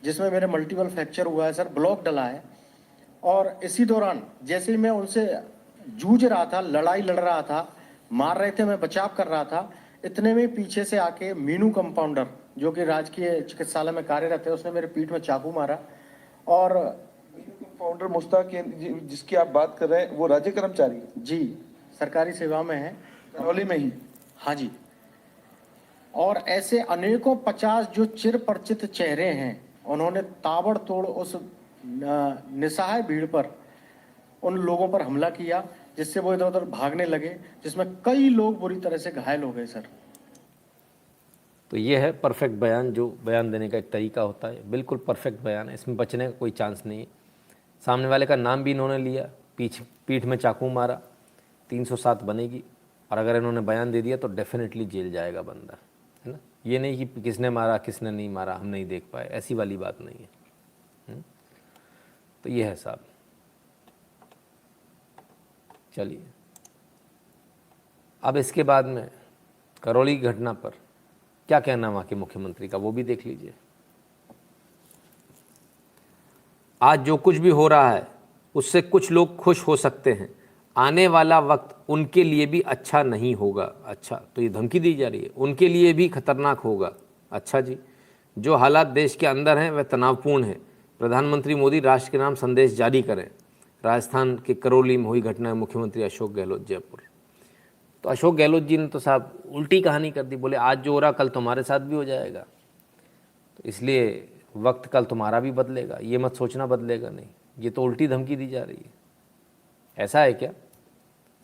Speaker 10: जिसमें मेरे मल्टीपल फ्रैक्चर हुआ है सर, ब्लॉक डला है। और इसी दौरान जैसे ही मैं उनसे जूझ रहा था, लड़ाई लड़ रहा था, मार रहे थे, मैं बचाव कर रहा था, इतने में पीछे से आके मीनू कंपाउंडर, जो कि राजकीय चिकित्सालय में कार्यरत है, उसने मेरे पीठ में चाकू मारा। और
Speaker 6: फाउंडर मुश्ताक जिसकी आप बात कर रहे हैं वो राज्य कर्मचारी है?
Speaker 10: जी, सरकारी सेवा में है,
Speaker 6: करौली में ही।
Speaker 10: हाँ जी। और ऐसे अनेकों 50 जो चिर परिचित चेहरे हैं, उन्होंने ताबड़तोड़ उस निसहाय भीड़ पर, उन लोगों पर हमला किया, जिससे वो इधर उधर भागने लगे, जिसमें कई लोग बुरी तरह से घायल हो गए सर।
Speaker 1: तो ये है परफेक्ट बयान, जो बयान देने का एक तरीका होता है, बिल्कुल परफेक्ट बयान है, इसमें बचने का कोई चांस नहीं है। सामने वाले का नाम भी इन्होंने लिया, पीठ में चाकू मारा, 307 बनेगी, और अगर इन्होंने बयान दे दिया तो डेफिनेटली जेल जाएगा बंदा, है ना। ये नहीं कि किसने मारा किसने नहीं मारा हम नहीं देख पाए, ऐसी वाली बात नहीं है। तो ये है साहब। चलिए, अब इसके बाद में करौली की घटना पर क्या कहना वहाँ के मुख्यमंत्री का, वो भी देख लीजिए। आज जो कुछ भी हो रहा है उससे कुछ लोग खुश हो सकते हैं। आने वाला वक्त उनके लिए भी अच्छा नहीं होगा। अच्छा, तो ये धमकी दी जा रही है, उनके लिए भी खतरनाक होगा। अच्छा जी, जो हालात देश के अंदर हैं वह तनावपूर्ण हैं। प्रधानमंत्री मोदी राष्ट्र के नाम संदेश जारी करें। राजस्थान के करौली में हुई घटना है, मुख्यमंत्री अशोक गहलोत जयपुर। तो अशोक गहलोत जी ने तो साहब उल्टी कहानी कर दी, बोले आज जो हो रहा कल तुम्हारे साथ भी हो जाएगा, तो इसलिए वक्त कल तुम्हारा भी बदलेगा, ये मत सोचना बदलेगा नहीं। ये तो उल्टी धमकी दी जा रही है। ऐसा है क्या?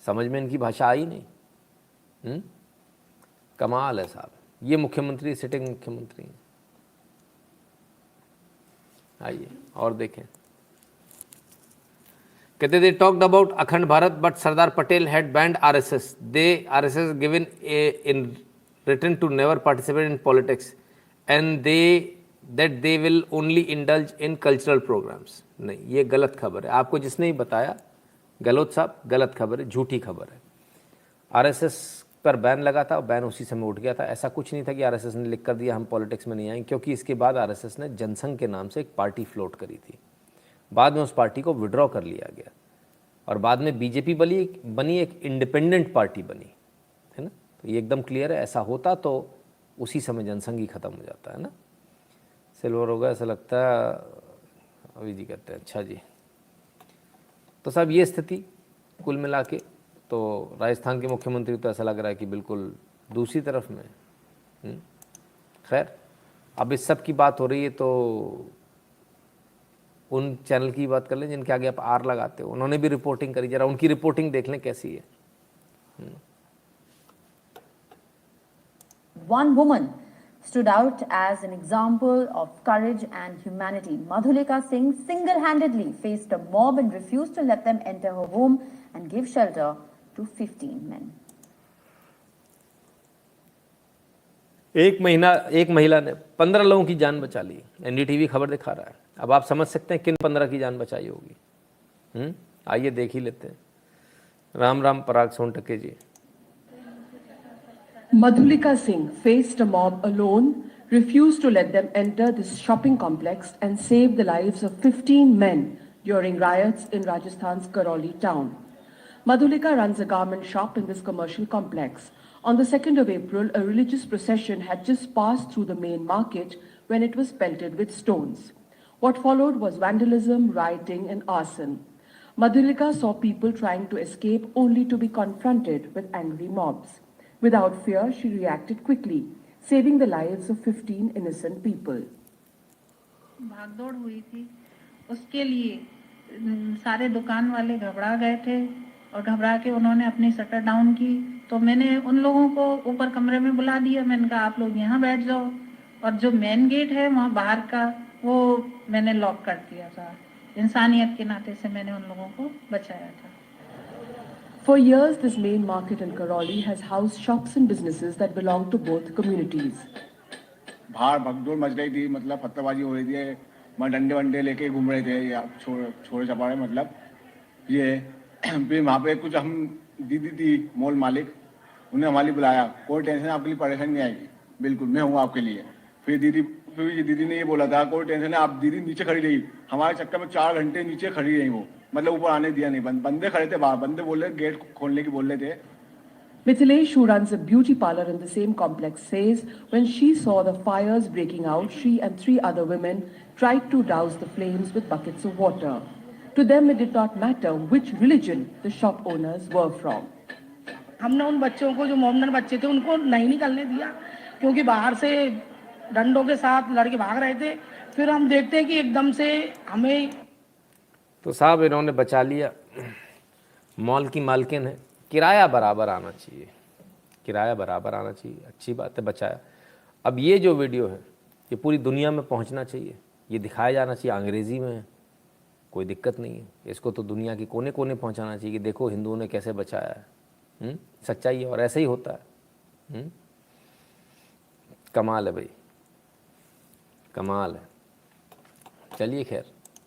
Speaker 1: समझ में इनकी भाषा आई नहीं। कमाल है साहब। ये मुख्यमंत्री, सिटिंग मुख्यमंत्री हैं। आइए और देखें। कहते दे talked about Akhand Bharat but Sardar Patel had banned RSS. RSS given in written to never participate in politics and that they will only indulge in cultural programmes. नहीं, ये गलत खबर है। आपको जिसने ही बताया गहलोत साहब, गलत खबर है, झूठी खबर है। आरएसएस पर बैन लगा था, बैन उसी समय उठ गया था। ऐसा कुछ नहीं था कि आरएसएस ने लिख कर दिया हम पॉलिटिक्स में नहीं आएंगे, क्योंकि इसके बाद आरएसएस ने जनसंघ के नाम से एक पार्टी फ्लोट करी थी। बाद में उस पार्टी को विड्रॉ कर लिया गया और बाद में बीजेपी बनी एक इंडिपेंडेंट पार्टी बनी, है ना। तो ये एकदम क्लियर है। ऐसा होता तो उसी समय जनसंघ ही खत्म हो जाता है ना। सिल्वर होगा ऐसा लगता है, अभी जी कहते हैं। अच्छा जी, तो साहब ये स्थिति कुल मिला के तो राजस्थान के मुख्यमंत्री तो ऐसा लग रहा है कि बिल्कुल दूसरी तरफ में। खैर, अब इस सब की बात हो रही है तो उन चैनल की बात कर लें जिनके आगे आप आर लगाते हो। उन्होंने भी रिपोर्टिंग करी, जरा उनकी रिपोर्टिंग देख लें कैसी है।
Speaker 11: One woman stood out as an example of courage and humanity. Madhulika Singh single-handedly faced a mob and refused to let them enter her home and give shelter to 15 men.
Speaker 1: एक महिला ने 15 लोगों की जान बचा ली। एनडीटीवी खबर दिखा रहा है। अब आप समझ सकते हैं किन 15 की जान बचाई होगी। आइए देख ही लेते हैं। राम राम पराग सोनटके जी।
Speaker 12: Madhulika Singh faced a mob alone, refused to let them enter this shopping complex and saved the lives of 15 men during riots in Rajasthan's Karoli town. Madhulika runs a garment shop in this commercial complex. On the 2nd of April, a religious procession had just passed through the main market when it was pelted with stones. What followed was vandalism, rioting and arson. Madhulika saw people trying to escape only to be confronted with angry mobs. Without fear, she reacted quickly, saving the lives of 15 innocent people.
Speaker 13: भागदौड़ हुई थी, उसके लिए सारे दुकान वाले घबरा गए थे और घबरा के उन्होंने अपनी शटर डाउन की। तो मैंने उन लोगों को ऊपर कमरे में बुला दिया। मैंने कहा आप लोग यहाँ बैठ जाओ, और जो मेन गेट है वहाँ बाहर का वो मैंने लॉक कर दिया था। इंसानियत के नाते से मैंने उन लोगों को बचाया था।
Speaker 12: For years, this main market in Karoli has housed shops and businesses that belong to both communities.
Speaker 14: बाहर भगदौड़ मच गई थी, मतलब पत्थरबाजी हो रही थी, मैं डंडे वंडे लेके घूम रहे थे या छोड़े छपाड़े, मतलब ये। फिर वहाँ पे कुछ हम दीदी थी मॉल मालिक, उन्हें हमारे बुलाया, कोई टेंशन आपके लिए परेशानी नहीं आएगी, बिल्कुल मैं हूँ आपके लिए। फिर दीदी ने ये बोला था कोई टेंशन है, आप दीदी नीचे खड़ी रही। हमारे चक्कर में 4 घंटे नीचे खड़ी रही वो, मतलब ऊपर आने दिया नहीं। बंदे खड़े थे बाहर, बंदे बोल रहे गेट खोलने की बोल रहे थे।
Speaker 12: Mithilesh, who runs a beauty parlor in the same complex, says when she saw the fires breaking out, she and 3 other women tried to douse the flames with buckets of water. To them, it did not matter which religion the shop owners were from.
Speaker 15: हमने उन बच्चों को, जो मोमडन बच्चे थे, उनको नहीं निकलने दिया, क्योंकि बाहर से डंडों के साथ लड़के भाग रहे थे। फिर हम देखते हैं कि एकदम से हमें, तो
Speaker 1: साहब इन्होंने बचा लिया। मॉल की मालकिन है, किराया बराबर आना चाहिए, किराया बराबर आना चाहिए, अच्छी बात है, बचाया। अब ये जो वीडियो है ये पूरी दुनिया में पहुंचना चाहिए, ये दिखाया जाना चाहिए। अंग्रेज़ी में है, कोई दिक्कत नहीं है, इसको तो दुनिया के कोने कोने पहुंचाना चाहिए कि देखो हिंदुओं ने कैसे बचाया है। सच्चाई है और ऐसा ही होता है। कमाल है भाई, कमाल है। चलिए खैर,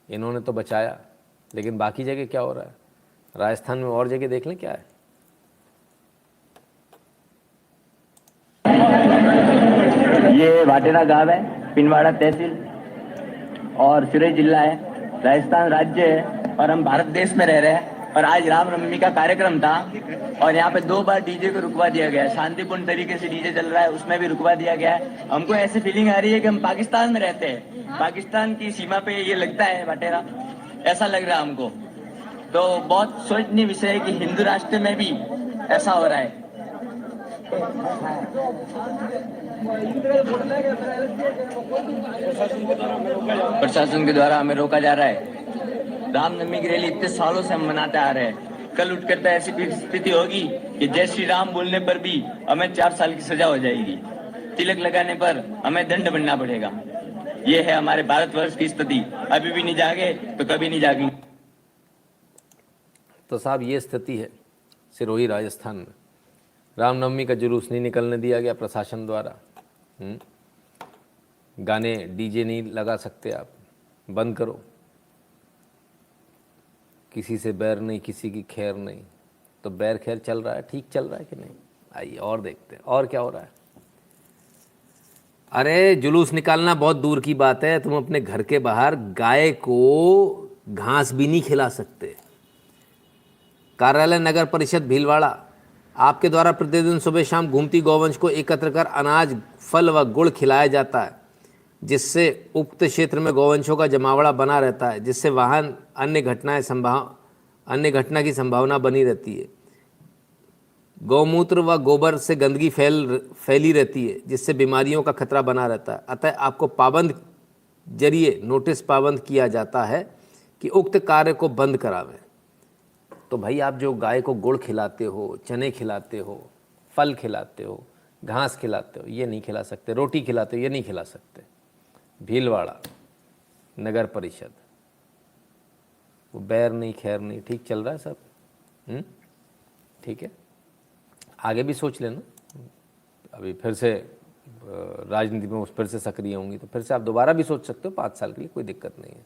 Speaker 1: इन्होंने तो बचाया, लेकिन बाकी जगह क्या हो रहा है? राजस्थान में और जगह देख लें क्या है।
Speaker 16: ये वाटेरा गांव है, पिनवाड़ा तहसील और सिरोही जिला है, राजस्थान राज्य है और हम भारत देश में रह रहे हैं। और आज रामनवमी का कार्यक्रम था और यहाँ पे 2 बार डीजे को रुकवा दिया गया है। शांतिपूर्ण तरीके से डीजे चल रहा है, उसमें भी रुकवा दिया गया है। हमको ऐसी फीलिंग आ रही है कि हम पाकिस्तान में रहते हैं, पाकिस्तान की सीमा पे ये लगता है बटेरा, ऐसा लग रहा है हमको। तो बहुत सोचनीय विषय है कि हिंदू राष्ट्र में भी ऐसा हो रहा है। प्रशासन के द्वारा हमें रोका जा रहा है। रामनवमी की रैली इतने सालों से हम मनाते आ रहे हैं, कल उठकर तो ऐसी स्थिति होगी कि जय श्री राम बोलने पर भी हमें 4 साल की सजा हो जाएगी, तिलक लगाने पर हमें दंड बनना पड़ेगा। ये है हमारे भारतवर्ष की स्थिति। अभी भी नहीं जागे तो कभी नहीं जागेंगे।
Speaker 1: तो साहब ये स्थिति है सिरोही राजस्थान में। रामनवमी का जुलूस नहीं निकलने दिया गया प्रशासन द्वारा। गाने डीजे नहीं लगा सकते आप, बंद करो। किसी से बैर नहीं, किसी की खैर नहीं। तो बैर खैर चल रहा है, ठीक चल रहा है कि नहीं? आइए और देखते हैं और क्या हो रहा है। अरे जुलूस निकालना बहुत दूर की बात है, तुम अपने घर के बाहर गाय को घास भी नहीं खिला सकते। कार्यालय नगर परिषद भीलवाड़ा, आपके द्वारा प्रतिदिन सुबह शाम घूमती गौवंश को एकत्र कर अनाज, फल व गुड़ खिलाया जाता है, जिससे उक्त क्षेत्र में गौवंशों का जमावड़ा बना रहता है, जिससे वाहन अन्य घटना की संभावना बनी रहती है। गौमूत्र व गोबर से गंदगी फैली रहती है, जिससे बीमारियों का खतरा बना रहता है। अतः आपको पाबंद जरिए नोटिस पाबंद किया जाता है कि उक्त कार्य को बंद करावें। तो भाई आप जो गाय को गुड़ खिलाते हो, चने खिलाते हो, फल खिलाते हो, घास खिलाते हो, ये नहीं खिला सकते। रोटी खिलाते हो, ये नहीं खिला सकते। भीलवाड़ा नगर परिषद, वो बैर नहीं खैर नहीं, ठीक चल रहा है सब। ठीक है, आगे भी सोच लेना। अभी फिर से राजनीति में फिर से सक्रिय होंगी तो फिर से आप दोबारा भी सोच सकते हो 5 साल के लिए, कोई दिक्कत नहीं है।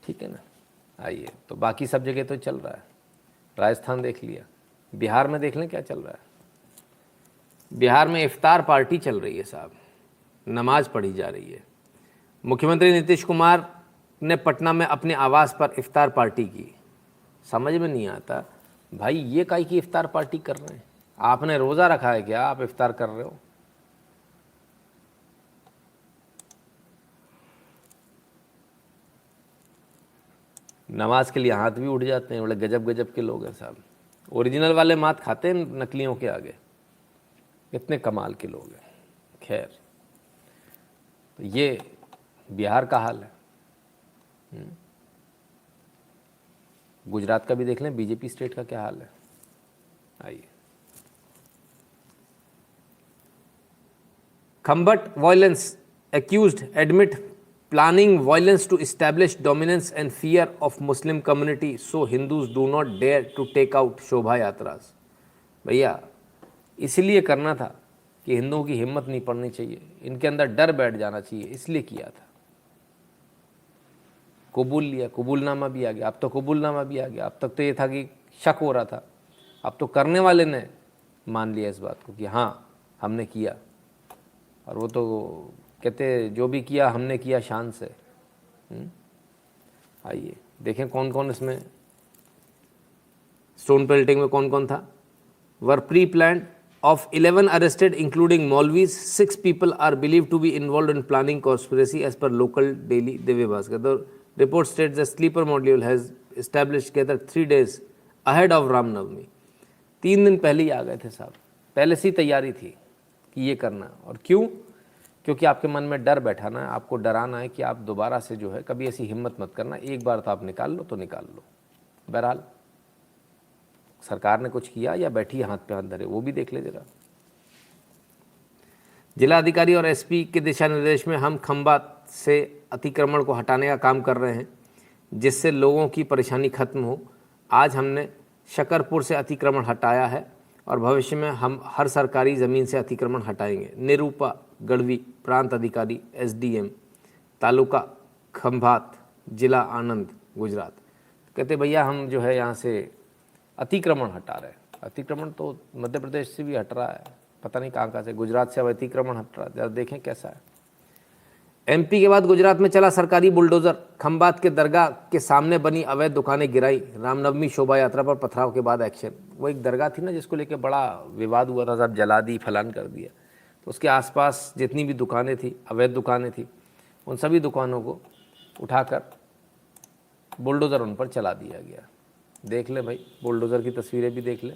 Speaker 1: ठीक है ना। आइए, तो बाकी सब जगह तो चल रहा है। राजस्थान देख लिया, बिहार में देख लें क्या चल रहा है। बिहार में इफ्तार पार्टी चल रही है साहब, नमाज पढ़ी जा रही है। मुख्यमंत्री नीतीश कुमार ने पटना में अपने आवास पर इफ्तार पार्टी की। समझ में नहीं आता भाई, ये काहे की इफ्तार पार्टी कर रहे हैं? आपने रोज़ा रखा है क्या, आप इफ्तार कर रहे हो? नमाज के लिए हाथ भी उठ जाते हैं, बड़े गजब गजब के लोग हैं साहब। ओरिजिनल वाले मात खाते हैं नकलियों के आगे, इतने कमाल के लोग हैं। खैर, तो ये बिहार का हाल है। गुजरात का भी देख लें, बीजेपी स्टेट का क्या हाल है। आइए, खम्बट violence accused admit planning violence to establish dominance and fear of Muslim community so Hindus do not dare to take out शोभा यात्रास। भैया इसलिए करना था कि हिंदुओं की हिम्मत नहीं पड़नी चाहिए, इनके अंदर डर बैठ जाना चाहिए, इसलिए किया था। कबूल लिया, कबूलनामा भी आ गया। अब तो कबूलनामा भी आ गया। अब तक तो ये था कि शक हो रहा था, अब तो करने वाले ने मान लिया इस बात को कि हाँ हमने किया। और वो तो कहते जो भी किया हमने किया शान से। आइए देखें कौन कौन इसमें स्टोन पेल्टिंग में कौन कौन था। वर pre planned of 11 arrested including Maulvis, 6 people are believed to be involved in planning conspiracy as per local daily Divya Bhaskar. The report states the sleeper module has established together 3 days ahead of Ram Navami. 3 दिन पहले ही आ गए थे साहब, पहले से ही तैयारी थी कि ये करना। और क्यों? क्योंकि आपके मन में डर बैठाना है, आपको डराना है कि आप दोबारा से जो है कभी ऐसी हिम्मत मत करना, एक बार तो आप निकाल लो तो निकाल लो। बहरहाल सरकार ने कुछ किया या बैठी हाथ पे हाथ धरे, वो भी देख ले जरा। जिला अधिकारी और एसपी के दिशा निर्देश में हम खंबात से अतिक्रमण को हटाने का काम कर रहे हैं, जिससे लोगों की परेशानी खत्म हो। आज हमने शकरपुर से अतिक्रमण हटाया है और भविष्य में हम हर सरकारी ज़मीन से अतिक्रमण हटाएंगे। निरूपा गढ़वी, प्रांत अधिकारी एसडीएम, तालुका खंभात, जिला आनंद, गुजरात। कहते भैया हम जो है यहाँ से अतिक्रमण हटा रहे हैं। अतिक्रमण तो मध्य प्रदेश से भी हट रहा है, पता नहीं कहाँ से, गुजरात से अब अतिक्रमण हट रहा है। जरा देखें कैसा है। एमपी के बाद गुजरात में चला सरकारी बुलडोजर, खंबात के दरगाह के सामने बनी अवैध दुकानें गिराई, रामनवमी शोभा यात्रा पर पथराव के बाद एक्शन। वो एक दरगाह थी ना जिसको लेके बड़ा विवाद हुआ था, सब जला दी, फलान कर दिया, तो उसके आसपास जितनी भी दुकानें थी, अवैध दुकानें थी, उन सभी दुकानों को उठाकर बुलडोज़र उन पर चला दिया गया। देख ले भाई, बुलडोज़र की तस्वीरें भी देख ले।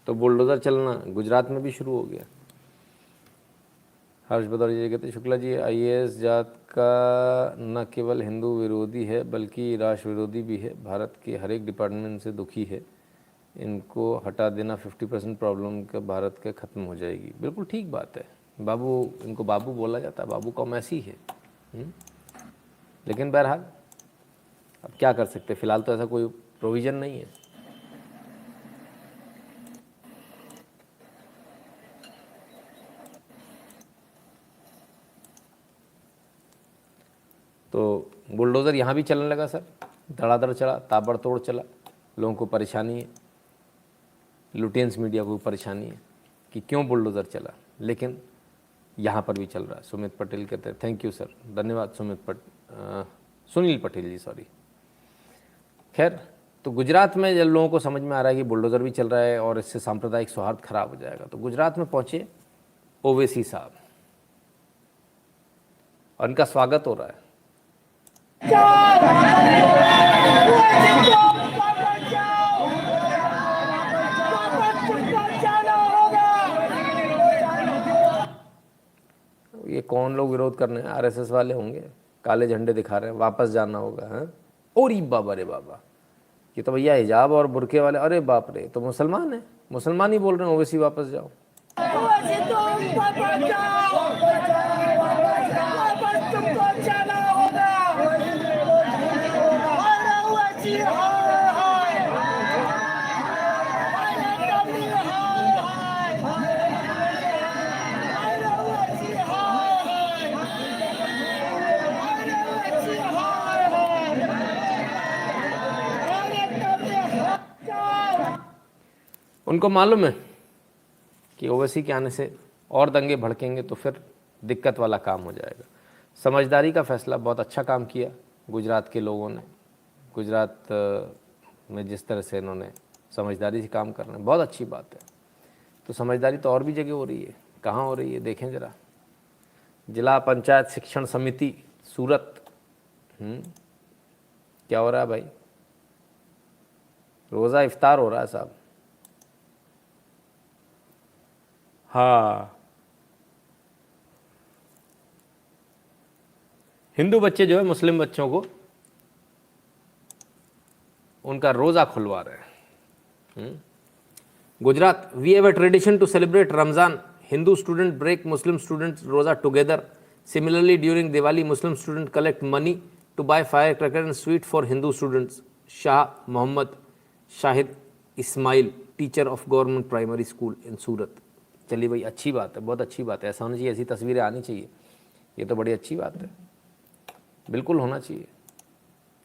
Speaker 1: तो बुलडोज़र चलना गुजरात में भी शुरू हो गया। हर्ष बदौरिया जी कहते शुक्ला जी आईएएस जात का न केवल हिंदू विरोधी है बल्कि राष्ट्र विरोधी भी है, भारत के हर एक डिपार्टमेंट से दुखी है, इनको हटा देना 50% प्रॉब्लम का भारत के ख़त्म हो जाएगी। बिल्कुल ठीक बात है, बाबू, इनको बाबू बोला जाता है, बाबू कौम ऐसी है। लेकिन बहरहाल अब क्या कर सकते, फ़िलहाल तो ऐसा कोई प्रोविज़न नहीं है। तो बुलडोज़र यहाँ भी चलने लगा सर, धड़ाधड़ चला, ताबड़तोड़ चला, लोगों को परेशानी है, लुटेंस मीडिया को परेशानी है कि क्यों बुलडोज़र चला, लेकिन यहाँ पर भी चल रहा है। सुमित पटेल कहते हैं थैंक यू सर, धन्यवाद सुनील पटेल जी, सॉरी। खैर, तो गुजरात में जब लोगों को समझ में आ रहा है कि बुलडोज़र भी चल रहा है और इससे सांप्रदायिक सौहार्द खराब हो जाएगा, तो गुजरात में पहुँचे ओवैसी साहब और इनका स्वागत हो रहा है। ये कौन लोग विरोध करने हैं? आरएसएस वाले होंगे, काले झंडे दिखा रहे हैं, वापस जाना होगा। हैं और बाबा रे बाबा, ये तो भैया हिजाब और बुरके वाले, अरे बाप रे, तो मुसलमान है, मुसलमान ही बोल रहे हैं ओवैसी वापस जाओ। उनको मालूम है कि ओवैसी के आने से और दंगे भड़केंगे तो फिर दिक्कत वाला काम हो जाएगा। समझदारी का फैसला बहुत अच्छा काम किया गुजरात के लोगों ने। गुजरात में जिस तरह से इन्होंने समझदारी से काम कर रहे हैं, बहुत अच्छी बात है। तो समझदारी तो और भी जगह हो रही है, कहाँ हो रही है देखें ज़रा। जिला पंचायत शिक्षण समिति सूरत, क्या हो रहा है भाई? रोज़ा इफ्तार हो रहा है साहब। हाँ, हिंदू बच्चे जो है मुस्लिम बच्चों को उनका रोज़ा खुलवा रहे हैं। Gujarat, we have a tradition to celebrate Ramzan, Hindu student break Muslim students roza together. Similarly during Diwali Muslim student collect money to buy fire cracker and sweet for Hindu students. Shah Mohammad Shahid Ismail, teacher of government primary school in Surat. चलिए भाई, अच्छी बात है, बहुत अच्छी बात है, ऐसा होना चाहिए, ऐसी तस्वीरें आनी चाहिए, ये तो बड़ी अच्छी बात है, बिल्कुल होना चाहिए,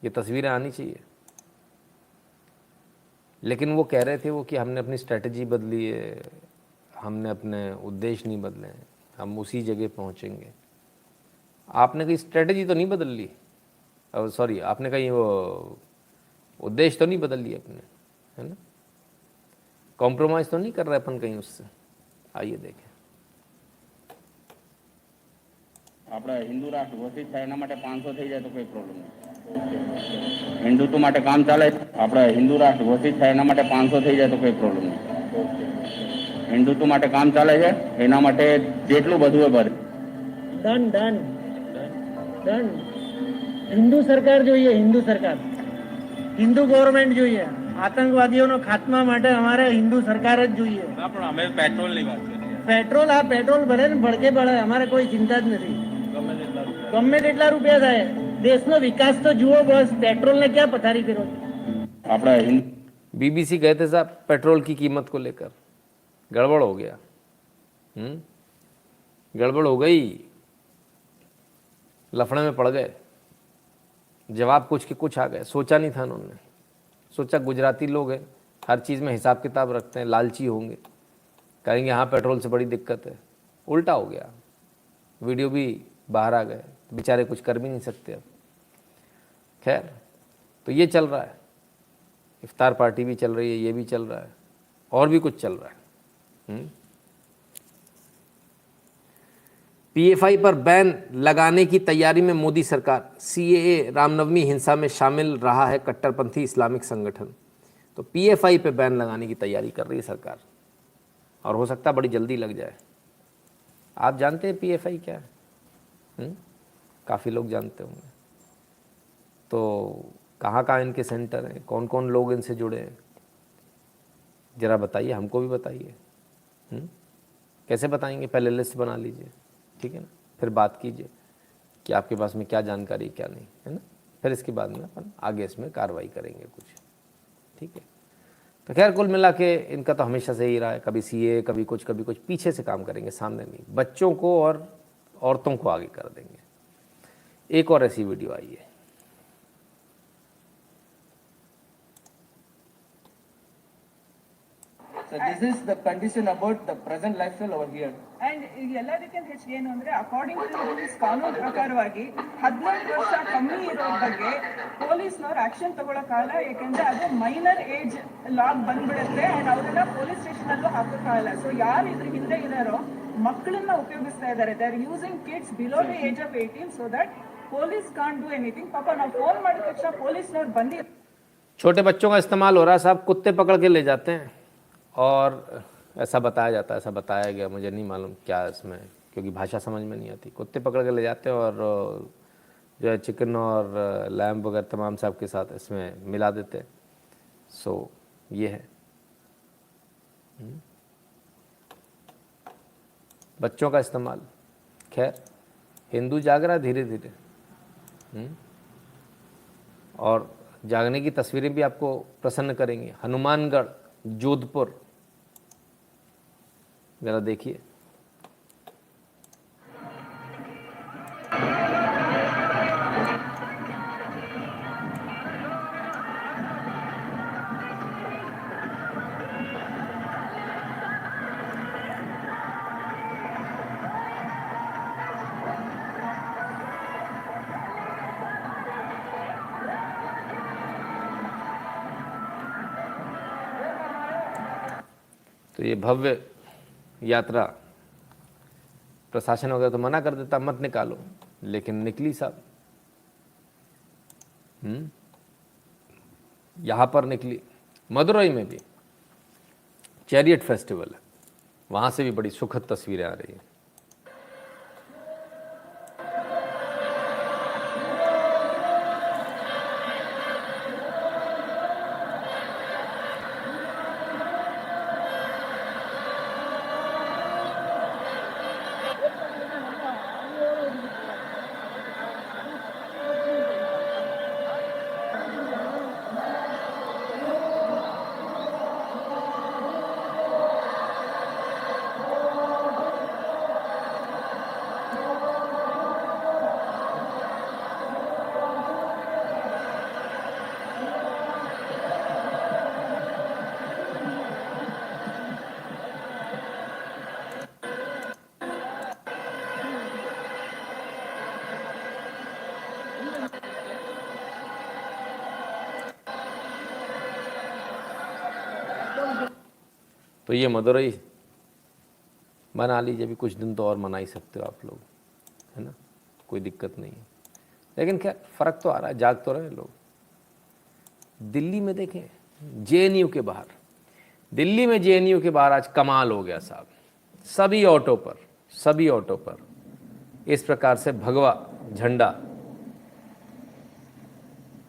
Speaker 1: ये तस्वीरें आनी चाहिए। लेकिन वो कह रहे थे वो कि हमने अपनी स्ट्रेटजी बदली है, हमने अपने उद्देश्य नहीं बदले हैं, हम उसी जगह पहुंचेंगे। आपने कहीं स्ट्रेटजी तो नहीं बदल ली, सॉरी, आपने कहीं वो उद्देश्य तो नहीं बदल लिए अपने, है ना? कॉम्प्रोमाइज़ तो नहीं कर रहे अपन कहीं उससे। आइए देखें।
Speaker 17: આપણે હિન્દુ રાષ્ટ્ર ઘોષિત થાય એના માટે 500 થઈ જાય તો કોઈ પ્રોબ્લેમ નથી। હિન્દુત્વ માટે કામ ચાલે છે. આપણે હિન્દુ રાષ્ટ્ર ઘોષિત થાય એના માટે 500 થઈ જાય તો કોઈ પ્રોબ્લેમ નહીં. હિન્દુત્વ માટે કામ ચાલે છે એના માટે જેટલું બધું એ ભરે.
Speaker 10: Done done done. હિન્દુ સરકાર જોઈએ, હિન્દુ સરકાર, હિન્દુ ગવર્મેન્ટ જોઈએ. આતંકવાદીઓનો ખાત્મા માટે અમારે હિન્દુ સરકાર જ જોઈએ.
Speaker 17: પણ અમે પેટ્રોલની વાત કરીએ.
Speaker 10: પેટ્રોલ આ પેટ્રોલ ભલે ને ભડકે પડે, અમારે કોઈ ચિંતા જ નથી. ગમે તેટલા રૂપિયા થાય, દેશનો વિકાસ તો જુઓ બસ. पेट्रोल ने क्या पथारी फिरो.
Speaker 1: बीबीसी गए थे साहब पेट्रोल की कीमत को लेकर, गड़बड़ हो गया। गड़बड़ हो गई, लफड़े में पड़ गए, जवाब कुछ के कुछ आ गए। सोचा नहीं था उन्होंने, सोचा गुजराती लोग हैं, हर चीज़ में हिसाब किताब रखते हैं, लालची होंगे, कहेंगे हाँ पेट्रोल से बड़ी दिक्कत है। उल्टा हो गया, वीडियो भी बाहर आ गए, बेचारे कुछ कर भी नहीं सकते अब। खैर, तो ये चल रहा है, इफ्तार पार्टी भी चल रही है, ये भी चल रहा है, और भी कुछ चल रहा है। पीएफआई पर बैन लगाने की तैयारी में मोदी सरकार। सीएए रामनवमी हिंसा में शामिल रहा है कट्टरपंथी इस्लामिक संगठन, तो पीएफआई पे बैन लगाने की तैयारी कर रही है सरकार, और हो सकता है बड़ी जल्दी लग जाए। आप जानते हैं पीएफआई क्या है? काफ़ी लोग जानते होंगे। तो कहाँ कहाँ इनके सेंटर हैं, कौन कौन लोग इनसे जुड़े हैं, ज़रा बताइए, हमको भी बताइए। कैसे बताएंगे? पहले लिस्ट बना लीजिए, ठीक है ना, फिर बात कीजिए कि आपके पास में क्या जानकारी क्या नहीं है ना, फिर इसके बाद में अपन आगे इसमें कार्रवाई करेंगे कुछ, ठीक है। तो खैर कुल मिला के इनका तो हमेशा से ही रहा है, कभी सीए कभी कुछ पीछे से काम करेंगे, सामने नहीं। बच्चों को और औरतों को आगे कर देंगे। एक और ऐसी वीडियो आई है।
Speaker 7: So this is the condition about the present lifestyle over here.
Speaker 18: And ಎಲ್ಲದಕ್ಕಿಂತ ಹೆಚ್ಚಿಗೆ ಏನು ಅಂದ್ರೆ ಅಕಾರ್ಡಿಂಗ್ ಟು ರೂಲ್ಸ್ ಕಾನೂನು ಪ್ರಕಾರವಾಗಿ 18 ವರ್ಷ ಕಮ್ಮಿ ಇರೋ ಬಗ್ಗೆ ಪೊಲೀಸ್ನವ್ರು ಆಕ್ಷನ್ ತಗೊಳಕ್ಕಾಗಲ್ಲ, ಯಾಕಂದ್ರೆ ಅದು ಮೈನರ್ ಏಜ್ ಲಾಗ್ ಬಂದ್ಬಿಡುತ್ತೆ ಅಂಡ್ ಅವ್ರನ್ನ ಪೊಲೀಸ್ ಸ್ಟೇಷನ್ ಅಲ್ಲೂ ಹಾಕಕ್ಕಾಗಲ್ಲ. ಸೊ ಯಾರು ಇದ್ರ ಹಿಂದೆ ಇದಾರೋ ಮಕ್ಕಳನ್ನ ಉಪಯೋಗಿಸ್ತಾ ಇದ್ದಾರೆ. They are using kids below the age of 18 so that police can't do anything. ಪಾಪ ನಾವು ಫೋನ್ ಮಾಡಿದ ತಕ್ಷಣ ಪೊಲೀಸ್ನವ್ರು ಬಂದಿ
Speaker 1: छोटे बच्चों का इस्तेमाल हो रहा है साहब, कुत्ते पकड़ के ले जाते हैं और ऐसा बताया जाता है, ऐसा बताया गया, मुझे नहीं मालूम क्या इसमें, क्योंकि भाषा समझ में नहीं आती। कुत्ते पकड़ के ले जाते हैं और जो है चिकन और लैम्ब वगैरह तमाम सब के साथ इसमें मिला देते हैं। सो ये है बच्चों का इस्तेमाल। खैर हिंदू जाग रहा है धीरे धीरे, और जागने की तस्वीरें भी आपको प्रसन्न करेंगी। हनुमानगढ़, जोधपुर, जरा देखिए। तो ये भव्य यात्रा, प्रशासन वगैरह तो मना कर देता मत निकालो, लेकिन निकली साहब। यहाँ पर निकली। मदुरई में भी चैरियट फेस्टिवल है, वहाँ से भी बड़ी सुखद तस्वीरें आ रही हैं। तो ये मदुरई मना लीजिए, अभी कुछ दिन तो और मना ही सकते हो आप लोग, है ना, कोई दिक्कत नहीं है। लेकिन खैर फर्क तो आ रहा है, जाग तो रहे लोग। दिल्ली में देखें, जेएनयू के बाहर, दिल्ली में जेएनयू के बाहर आज कमाल हो गया साहब। सभी ऑटो पर इस प्रकार से भगवा झंडा,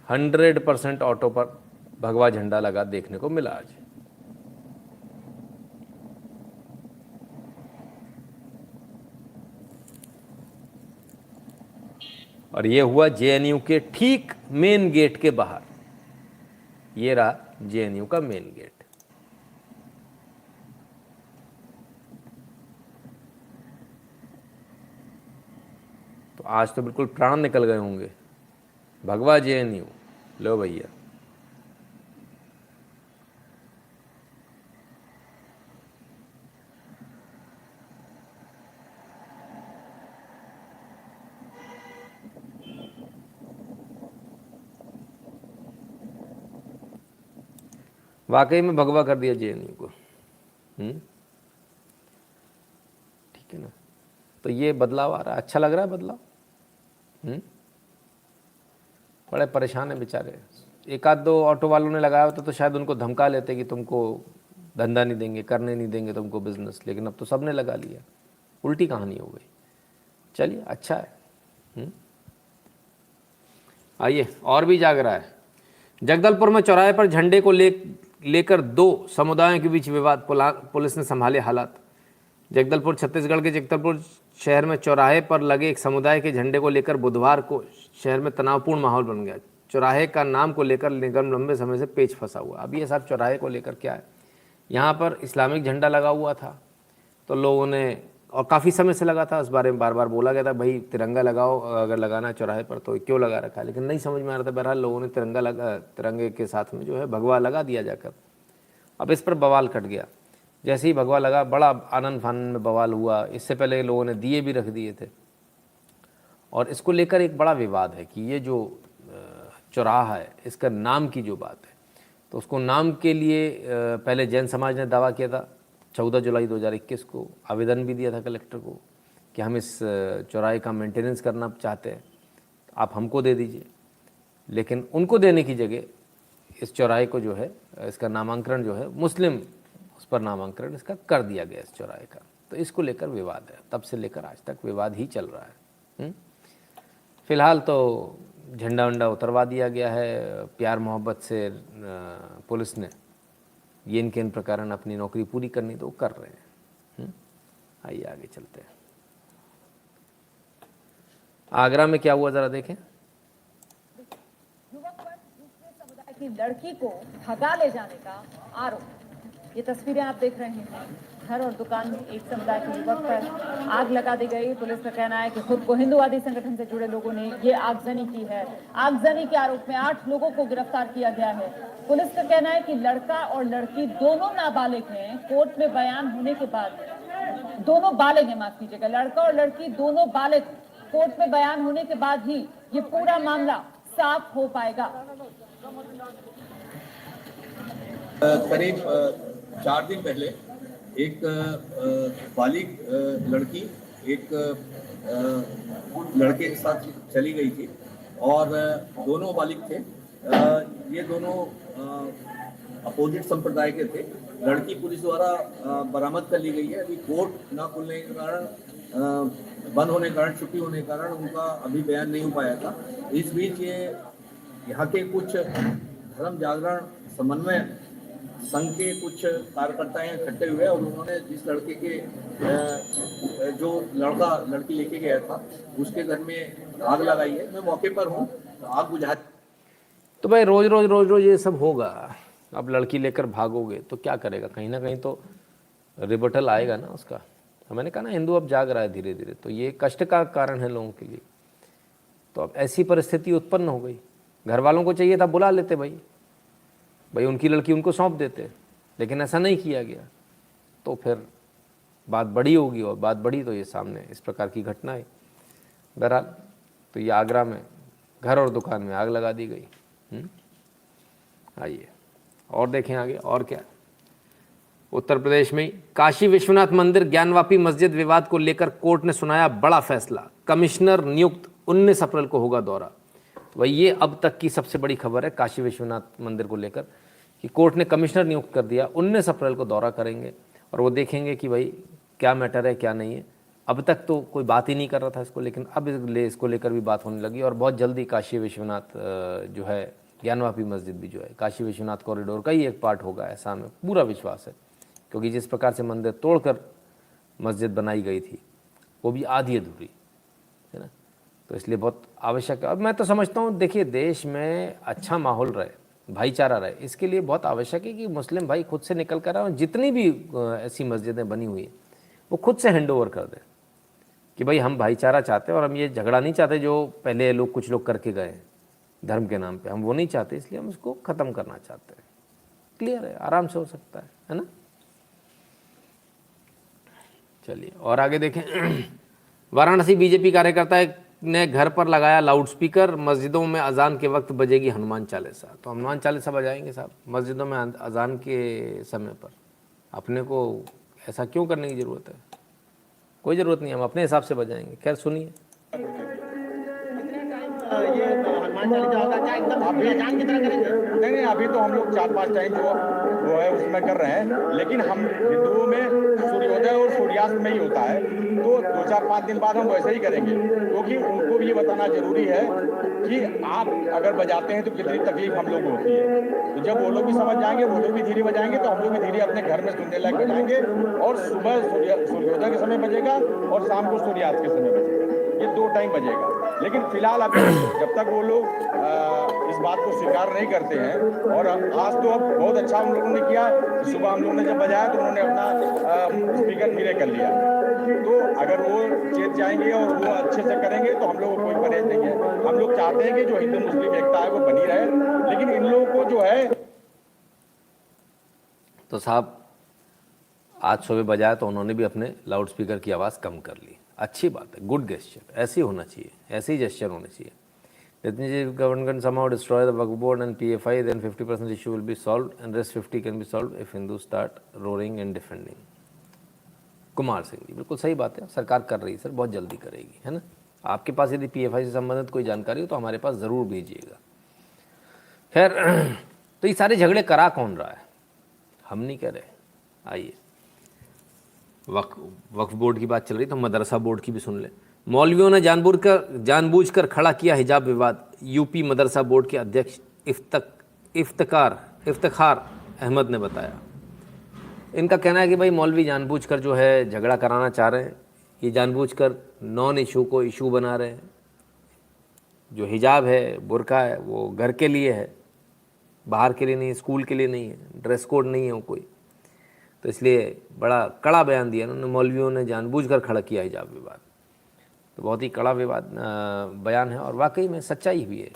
Speaker 1: 100% ऑटो पर भगवा झंडा लगा देखने को मिला आज। और ये हुआ जेएनयू के ठीक मेन गेट के बाहर। ये रहा जेएनयू का मेन गेट। तो आज तो बिल्कुल प्राण निकल गए होंगे। भगवा जेएनयू, लो भैया। वाकई में भगवा कर दिया जेएनयू को। ठीक है ना। तो ये बदलाव आ रहा है, अच्छा लग रहा है बदलाव। बड़े परेशान है बेचारे। एक आध दो ऑटो वालों ने लगाया होता तो शायद उनको धमका लेते कि तुमको धंधा नहीं देंगे, करने नहीं देंगे तुमको बिजनेस, लेकिन अब तो सबने लगा लिया। उल्टी कहानी हो गई। चलिए अच्छा है। आइए और भी जाग रहा है। जगदलपुर में चौराहे पर झंडे को लेकर दो समुदायों के बीच विवाद, पुलिस ने संभाले हालात। जगदलपुर, छत्तीसगढ़ के जगदलपुर शहर में चौराहे पर लगे एक समुदाय के झंडे को लेकर बुधवार को शहर में तनावपूर्ण माहौल बन गया। चौराहे का नाम को लेकर निगम लंबे समय से पेच फंसा हुआ। अब ये सब चौराहे को लेकर क्या है, यहाँ पर इस्लामिक झंडा लगा हुआ था तो लोगों ने, और काफ़ी समय से लगा था, इस बारे में बार बार बोला गया था भाई तिरंगा लगाओ, अगर लगाना है चौराहे पर तो क्यों लगा रखा है, लेकिन नहीं समझ में आ रहा था। बहरहाल लोगों ने तिरंगे के साथ में जो है भगवा लगा दिया जाकर। अब इस पर बवाल कट गया। जैसे ही भगवा लगा बड़ा आनंद फानंद में बवाल हुआ। इससे पहले लोगों ने दिए भी रख दिए थे। और इसको लेकर एक बड़ा विवाद है कि ये जो चौराहा है इसका नाम की जो बात है, तो उसको नाम के लिए पहले जैन समाज ने दावा किया था 14 जुलाई 2021 को, आवेदन भी दिया था कलेक्टर को कि हम इस चौराहे का मेंटेनेंस करना चाहते हैं, आप हमको दे दीजिए। लेकिन उनको देने की जगह इस चौराहे को जो है, इसका नामांकन जो है मुस्लिम, उस पर नामांकन इसका कर दिया गया इस चौराहे का। तो इसको लेकर विवाद है, तब से लेकर आज तक विवाद ही चल रहा है। फिलहाल तो झंडा वंडा उतरवा दिया गया है। प्यार मोहब्बत से पुलिस ने ये इनके इन प्रकार अपनी नौकरी पूरी करनी तो कर रहे हैं। आइए आगे चलते हैं। आगरा में क्या हुआ जरा देखें।
Speaker 19: युवक पर दूसरे समुदाय की लड़की को भगा ले जाने का आरोप, ये तस्वीरें आप देख रहे हैं। घर और दुकान में एक समुदाय के युवक पर आग लगा दी गई। पुलिस का कहना है कि खुद को हिंदुवादी संगठन से जुड़े लोगों ने ये आगजनी की है। आगजनी के आरोप में 8 लोगों को गिरफ्तार किया गया है। पुलिस का कहना है कि लड़का और लड़की दोनों नाबालिग हैं। कोर्ट में बयान होने के बाद, दोनों बालिग हैं, माफ कीजिएगा, लड़का और लड़की दोनों बालिग, कोर्ट में बयान होने के बाद ही ये पूरा मामला साफ हो पाएगा।
Speaker 20: करीब 4 दिन पहले एक बालिग लड़की एक लड़के के साथ चली गई थी और दोनों बालिग थे। ये दोनों अपोजिट संप्रदाय के थे। लड़की पुलिस द्वारा बरामद कर ली गई है। अभी कोर्ट ना खुलने के कारण, बंद होने के कारण, छुट्टी होने के कारण उनका अभी बयान नहीं हो पाया था। इस बीच ये यहाँ के कुछ धर्म जागरण समन्वय संघ के कुछ कार्यकर्ता इकट्ठे हुए और उन्होंने जिस लड़के के जो लड़का लड़की लेके गया था उसके घर में आग लगाई है। मैं मौके पर हूँ, आग बुझा।
Speaker 1: तो भाई रोज रोज ये सब होगा। अब लड़की लेकर भागोगे तो क्या करेगा, कहीं ना कहीं तो रिबटल आएगा ना उसका। मैंने कहा ना हिंदू अब जाग रहा है धीरे धीरे, तो ये कष्ट का कारण है लोगों के लिए। तो अब ऐसी परिस्थिति उत्पन्न हो गई। घर वालों को चाहिए था बुला लेते भाई उनकी लड़की उनको सौंप देते, लेकिन ऐसा नहीं किया गया। तो फिर बात बड़ी होगी, और बात बड़ी तो ये सामने इस प्रकार की घटना है। बहरहाल तो ये आगरा में घर और दुकान में आग लगा दी गई। आइए और देखें आगे और क्या। उत्तर प्रदेश में काशी विश्वनाथ मंदिर ज्ञानवापी मस्जिद विवाद को लेकर कोर्ट ने सुनाया बड़ा फैसला। कमिश्नर नियुक्त, 19 अप्रैल को होगा दौरा। वही ये अब तक की सबसे बड़ी खबर है काशी विश्वनाथ मंदिर को लेकर कि कोर्ट ने कमिश्नर नियुक्त कर दिया, 19 अप्रैल को दौरा करेंगे और वो देखेंगे कि भाई क्या मैटर है क्या नहीं है। अब तक तो कोई बात ही नहीं कर रहा था इसको, लेकिन अब इसको लेकर भी बात होने लगी और बहुत जल्दी काशी विश्वनाथ जो है ज्ञानवापी मस्जिद भी जो है काशी विश्वनाथ कॉरिडोर का ही एक पार्ट होगा, ऐसा हमें पूरा विश्वास है। क्योंकि जिस प्रकार से मंदिर तोड़कर मस्जिद बनाई गई थी वो भी आधी अधूरी है ना, तो इसलिए बहुत आवश्यक है। और मैं तो समझता हूँ देखिए देश में अच्छा माहौल रहे, भाईचारा रहे, इसके लिए बहुत आवश्यक है कि मुस्लिम भाई खुद से निकल कर आए और जितनी भी ऐसी मस्जिदें बनी हुई हैं वो खुद से हैंड ओवर कर दें कि भाई हम भाईचारा चाहते हैं और हम ये झगड़ा नहीं चाहते जो पहले लोग कुछ लोग करके गए हैं धर्म के नाम पे, हम वो नहीं चाहते, इसलिए हम इसको ख़त्म करना चाहते हैं। क्लियर है, आराम से हो सकता है ना। चलिए और आगे देखें। वाराणसी बीजेपी कार्यकर्ता ने घर पर लगाया लाउडस्पीकर, मस्जिदों में अजान के वक्त बजेगी हनुमान चालीसा। तो हनुमान चालीसा बजाएंगे साहब मस्जिदों में अजान के समय पर, अपने को ऐसा क्यों करने की ज़रूरत है? कोई ज़रूरत नहीं, हम अपने हिसाब से बजाएंगे। खैर सुनिए।
Speaker 14: नहीं, अभी तो हम लोग 4-5 टाइम जो वो है उसमें कर रहे हैं, लेकिन हम हिंदुओं में सूर्योदय और सूर्यास्त में ही होता है, तो 2-4-5 दिन बाद हम वैसे ही करेंगे, क्योंकि उनको भी ये बताना जरूरी है कि आप अगर बजाते हैं तो कितनी तकलीफ हम लोग को होती है। तो जब वो लोग भी समझ जाएंगे, वो लोग भी धीरे बजाएंगे, तो हम लोग भी धीरे अपने घर में सुनने लायक बजाएंगे। और सुबह सूर्योदय के समय बजेगा और शाम को सूर्यास्त के समय बजेगा, ये 2 टाइम बजेगा। लेकिन फिलहाल अभी जब तक वो लोग इस बात को स्वीकार नहीं करते हैं, और आज तो अब बहुत अच्छा हम लोगों ने किया, सुबह हम लोगों ने जब बजाया तो उन्होंने अपना स्पीकर धीरे कर लिया। तो अगर वो चेत जाएंगे और वो अच्छे से करेंगे तो हम लोग को कोई परहेज नहीं है। हम लोग चाहते हैं कि जो हिंदू मुस्लिम एकता है वो बनी रहे, लेकिन इन लोगों को जो है।
Speaker 1: तो साहब आज सुबह बजाया तो उन्होंने भी अपने लाउड स्पीकर की आवाज़ कम कर ली, अच्छी बात है, गुड गेस्चर, ऐसे ही होना चाहिए, ऐसे ही जेस्चर होने चाहिए। Nitin ji, government can somehow destroy the Waqf board and PFI, then 50% issue will be solved and rest 50 can be solved if Hindus start roaring and defending. Kumar Singh ji, बिल्कुल सही बात है, सरकार कर रही है सर, बहुत जल्दी करेगी, है ना। आपके पास यदि PFI से संबंधित कोई जानकारी हो तो हमारे पास ज़रूर भेजिएगा। खैर तो ये सारे झगड़े करा कौन रहा है, हम नहीं कह रहे। आइए वक्फ बोर्ड की बात चल रही तो मदरसा बोर्ड की भी सुन ले। मौलवियों ने जानबूझकर खड़ा किया हिजाब विवाद, यूपी मदरसा बोर्ड के अध्यक्ष इफ्तिखार अहमद ने बताया। इनका कहना है कि भाई मौलवी जानबूझकर जो है झगड़ा कराना चाह रहे हैं, ये जानबूझकर नॉन इशू को इशू बना रहे हैं। जो हिजाब है, बुर्का है, वो घर के लिए है, बाहर के लिए नहीं, स्कूल के लिए नहीं है, ड्रेस कोड नहीं है वो कोई। तो इसलिए बड़ा कड़ा बयान दिया उन्होंने, मौलवियों ने जानबूझकर खड़ा किया हिजाब विवाद। तो बहुत ही कड़ा बयान है और वाकई में सच्चाई भी है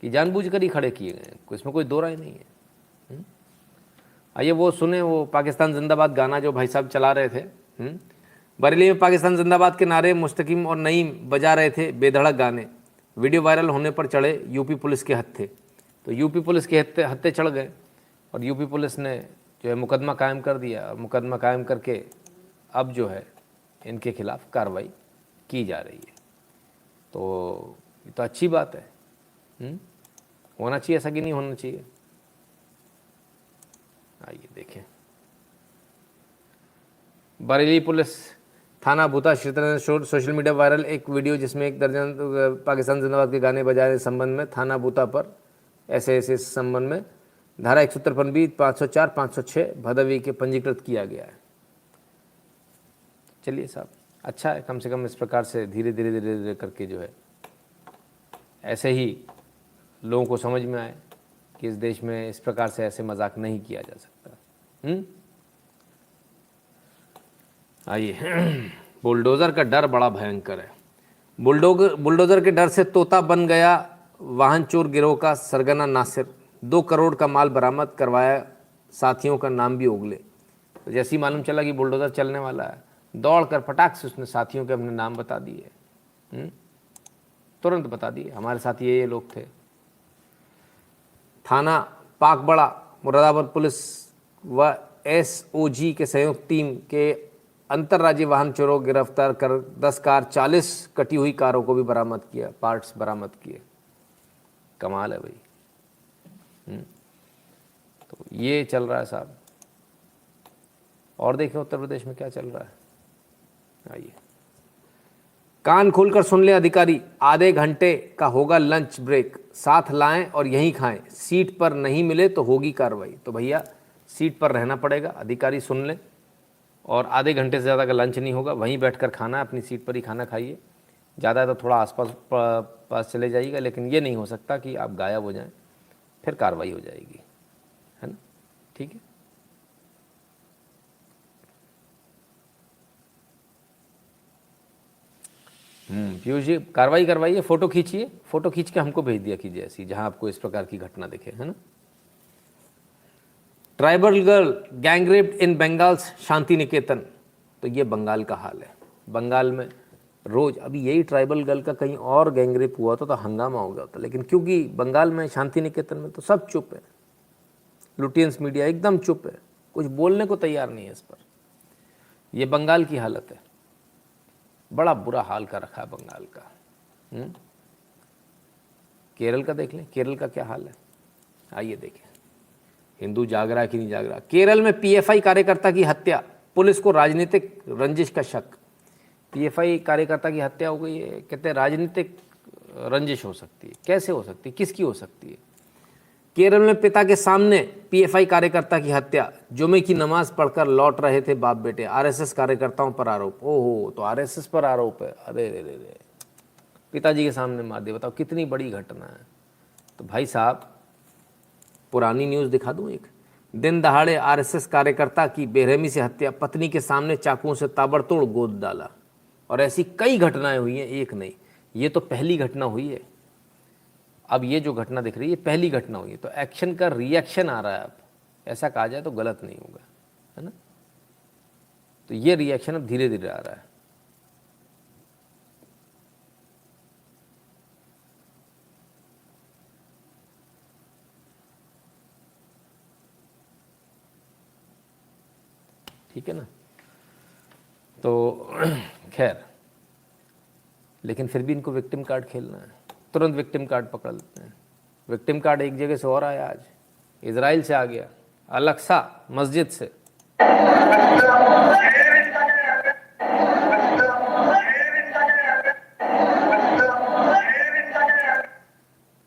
Speaker 1: कि जानबूझकर ही खड़े किए गए, इसमें कोई दो राय नहीं है। आइए वो सुने, वो पाकिस्तान जिंदाबाद गाना जो भाई साहब चला रहे थे। बरेली में पाकिस्तान जिंदाबाद के नारे मुस्तकीम और नईम बजा रहे थे बेधड़क गाने, वीडियो वायरल होने पर चढ़े यूपी पुलिस के हत्थे। तो यूपी पुलिस के हत्थे चढ़ गए और यूपी पुलिस ने जो है मुकदमा कायम कर दिया। मुकदमा कायम करके अब जो है इनके खिलाफ कार्रवाई की जा रही है। तो ये तो अच्छी बात है, होना चाहिए ऐसा कि नहीं होना चाहिए। आइए देखें, बरेली पुलिस थाना भूता क्षेत्र में सोशल मीडिया वायरल एक वीडियो जिसमें एक दर्जन पाकिस्तान जिंदाबाद के गाने बजाने संबंध में थाना भूता पर ऐसे संबंध में धारा 153, 504, 506 भदवी के पंजीकृत किया गया है। चलिए साहब, अच्छा है, कम से कम इस प्रकार से धीरे धीरे करके जो है ऐसे ही लोगों को समझ में आए कि इस देश में इस प्रकार से ऐसे मजाक नहीं किया जा सकता। आइए, बुलडोज़र का डर बड़ा भयंकर है। बुलडोज़र के डर से तोता बन गया वाहन चोर गिरोह का सरगना नासिर। 2 करोड़ का माल बरामद करवाया, साथियों का नाम भी उगले। तो जैसे ही मालूम चला कि बुलडोज़र चलने वाला है, दौड़ कर फटाक से उसने साथियों के अपने नाम बता दिए, तुरंत बता दिए, हमारे साथ ये लोग थे। थाना पाकबड़ा मुरादाबाद पुलिस व SOG के संयुक्त टीम के अंतर्राज्यीय वाहन चोरों गिरफ्तार कर 10 कार, 40 कटी हुई कारों को भी बरामद किया, पार्ट्स बरामद किए। कमाल है भाई। तो ये चल रहा है साहब। और देखें उत्तर प्रदेश में क्या चल रहा है, आइए कान खोलकर सुन ले अधिकारी, आधे घंटे का होगा लंच ब्रेक, साथ लाएं और यहीं खाएं, सीट पर नहीं मिले तो होगी कार्रवाई। तो भैया सीट पर रहना पड़ेगा, अधिकारी सुन लें, और आधे घंटे से ज़्यादा का लंच नहीं होगा, वहीं बैठकर खाना है, अपनी सीट पर ही खाना खाइए। ज़्यादा है तो थोड़ा आसपास पास चले जाइएगा, लेकिन ये नहीं हो सकता कि आप गायब हो जाएं, फिर कार्रवाई हो जाएगी, है ना। ठीक है, पीयूष जी कार्रवाई करवाइए, फ़ोटो खींचिए, फ़ोटो खींच के हमको भेज दिया कीजिए ऐसी, जहां आपको इस प्रकार की घटना दिखे, है ना। Tribal girl gang rape in Bengal's Shanti Niketan. तो ये बंगाल का हाल है। बंगाल में रोज़ अभी यही ट्राइबल गर्ल का कहीं और गैंग रेप हुआ तो हंगामा हो गया होता, लेकिन क्योंकि बंगाल में शांति निकेतन में तो सब चुप है, लुटियंस मीडिया एकदम चुप है, कुछ बोलने को तैयार नहीं है इस पर। ये बंगाल की हालत है, बड़ा बुरा हाल कर रखा है बंगाल का। केरल का देख लें, केरल का क्या हाल है, आइए देखें। हिंदू जाग रहा है कि नहीं जाग रहा। केरल में पीएफआई कार्यकर्ता की हत्या, पुलिस को राजनीतिक रंजिश का शक। पीएफआई कार्यकर्ता की हत्या हो गई है, कहते हैं राजनीतिक रंजिश हो सकती है। कैसे हो सकती है, किसकी हो सकती है। केरल में पिता के सामने पीएफआई कार्यकर्ता की हत्या, जुमे की नमाज पढ़कर लौट रहे थे बाप बेटे, आरएसएस कार्यकर्ताओं पर आरोप। ओहो, तो आरएसएस पर आरोप है, अरे रे रे रे, पिताजी के सामने मार दिया, बताओ कितनी बड़ी घटना है। तो भाई साहब पुरानी न्यूज़ दिखा दूं एक, दिन दहाड़े आरएसएस कार्यकर्ता की बेरहमी से हत्या, पत्नी के सामने चाकुओं से ताबड़तोड़ गोद डाला। और ऐसी कई घटनाएं हुई हैं, एक नहीं, ये तो पहली घटना हुई है। अब ये जो घटना दिख रही है पहली घटना हुई है, तो एक्शन का रिएक्शन आ रहा है। अब ऐसा कहा जाए तो गलत नहीं होगा, है ना। तो ये रिएक्शन अब धीरे धीरे आ रहा है। ठीक है ना। तो खैर, लेकिन फिर भी इनको विक्टिम कार्ड खेलना है, तुरंत विक्टिम कार्ड पकड़ लेते हैं। विक्टिम कार्ड एक जगह से और आया, आज इजराइल से आ गया, अल-अक्सा मस्जिद से।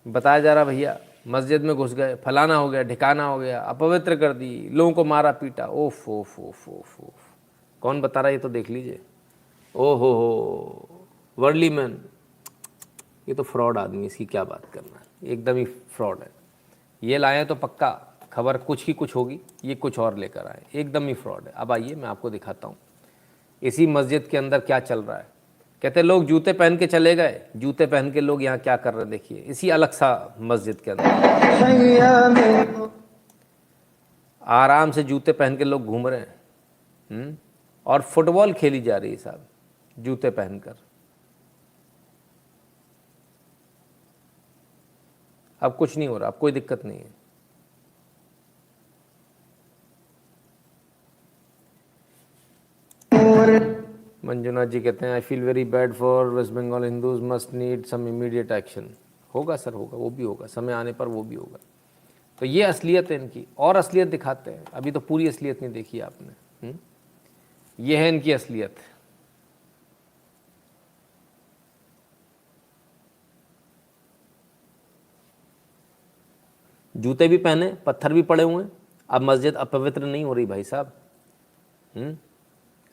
Speaker 1: बताया जा रहा भैया मस्जिद में घुस गए, फलाना हो गया, ठिकाना हो गया, अपवित्र कर दी, लोगों को मारा पीटा। ओफ ओफ ओफ ओफ ओफ, कौन बता रहा है ये तो देख लीजिए। ओहो हो, वर्ली मैन, ये तो फ्रॉड आदमी, इसकी क्या बात करना है, एकदम ही फ्रॉड है। ये लाए तो पक्का खबर कुछ की कुछ होगी, ये कुछ और लेकर आए, एकदम ही फ्रॉड है। अब आइए मैं आपको दिखाता हूँ इसी मस्जिद के अंदर क्या चल रहा है। कहते लोग जूते पहन के चले गए, जूते पहन के लोग यहाँ क्या कर रहे हैं देखिए, इसी अल-अक्सा मस्जिद के अंदर आराम से जूते पहन के लोग घूम रहे हैं। और फुटबॉल खेली जा रही है साहब जूते पहनकर। अब कुछ नहीं हो रहा, अब कोई दिक्कत नहीं है। मंजुनाथ जी कहते हैं I feel very bad for West Bengal Hindus, must need some immediate action. होगा सर, होगा, वो भी होगा, समय आने पर वो भी होगा। तो ये असलियत है इनकी, और असलियत दिखाते हैं। अभी तो पूरी असलियत नहीं देखी आपने। ये है इनकी असलियत। जूते भी पहने, पत्थर भी पड़े हुए हैं। अब मस्जिद अपवित्र नहीं हो रही भाई साहब,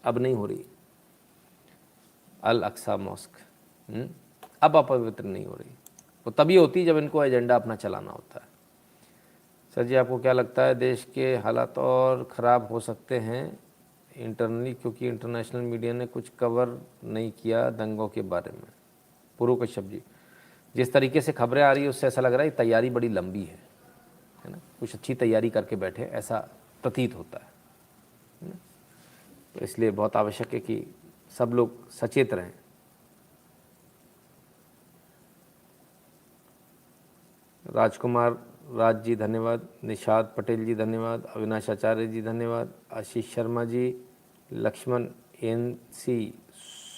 Speaker 1: अब नहीं हो रही। अल-अक्सा मॉस्क अब अपवित्र नहीं हो रही। वो तभी होती जब इनको एजेंडा अपना चलाना होता है। सर जी आपको क्या लगता है देश के हालात और ख़राब हो सकते हैं इंटरनली, क्योंकि इंटरनेशनल मीडिया ने कुछ कवर नहीं किया दंगों के बारे में। पूर्व कश्यप जी, जिस तरीके से खबरें आ रही है उससे ऐसा लग रहा है तैयारी बड़ी लंबी है ना, कुछ अच्छी तैयारी करके बैठे, ऐसा प्रतीत होता है ना? तो इसलिए बहुत आवश्यक है कि सब लोग सचेत रहें। राजकुमार राज जी धन्यवाद, निषाद पटेल जी धन्यवाद, अविनाश आचार्य जी धन्यवाद, आशीष शर्मा जी, लक्ष्मण NC,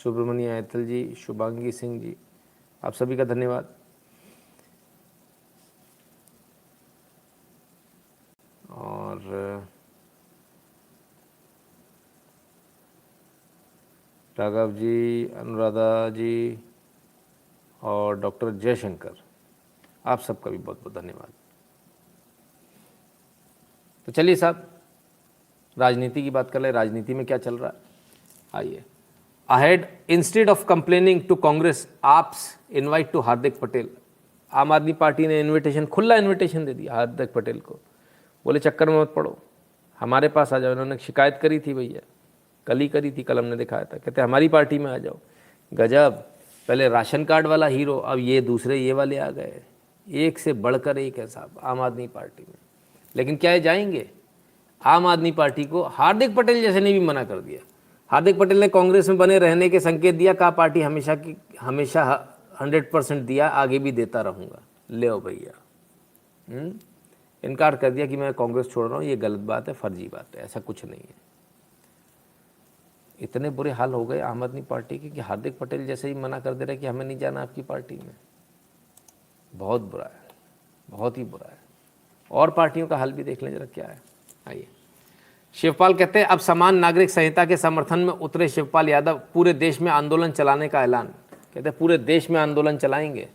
Speaker 1: सुब्रमण्य ऐतल जी, शुभांगी सिंह जी, आप सभी का धन्यवाद। राघव जी, अनुराधा जी और डॉक्टर जयशंकर, आप सबका भी बहुत बहुत धन्यवाद। तो चलिए साहब, राजनीति की बात कर ले। राजनीति में क्या चल रहा है, आइए। Ahead instead of complaining to Congress, AAP's invite to Hardik Patel. Aam Aadmi party ने इनविटेशन, खुला इनविटेशन दे दिया हार्दिक पटेल को। बोले चक्कर में मत पड़ो, हमारे पास आ जाओ। इन्होंने शिकायत करी थी भैया, कल ही करी थी, कल हमने दिखाया था। कहते हमारी पार्टी में आ जाओ। गजब, पहले राशन कार्ड वाला हीरो, अब ये दूसरे ये वाले आ गए। एक से बढ़कर एक है साहब आम आदमी पार्टी में। लेकिन क्या ये जाएंगे? आम आदमी पार्टी को हार्दिक पटेल जैसे ने भी मना कर दिया। हार्दिक पटेल ने कांग्रेस में बने रहने के संकेत दिया, कहा पार्टी हमेशा 100% दिया, आगे भी देता रहूँगा। ले भैया, इनकार कर दिया कि मैं कांग्रेस छोड़ रहा हूँ। ये गलत बात है, फर्जी बात है, ऐसा कुछ नहीं है। इतने बुरे हाल हो गए आम आदमी पार्टी के कि हार्दिक पटेल जैसे ही मना कर दे रहे कि हमें नहीं जाना आपकी पार्टी में। बहुत बुरा है, बहुत ही बुरा है। और पार्टियों का हाल भी देख लें जरा क्या है, आइए। शिवपाल कहते हैं अब समान नागरिक संहिता के समर्थन में उतरे शिवपाल यादव, पूरे देश में आंदोलन चलाने का ऐलान। कहते हैं पूरे देश में आंदोलन चलाएंगे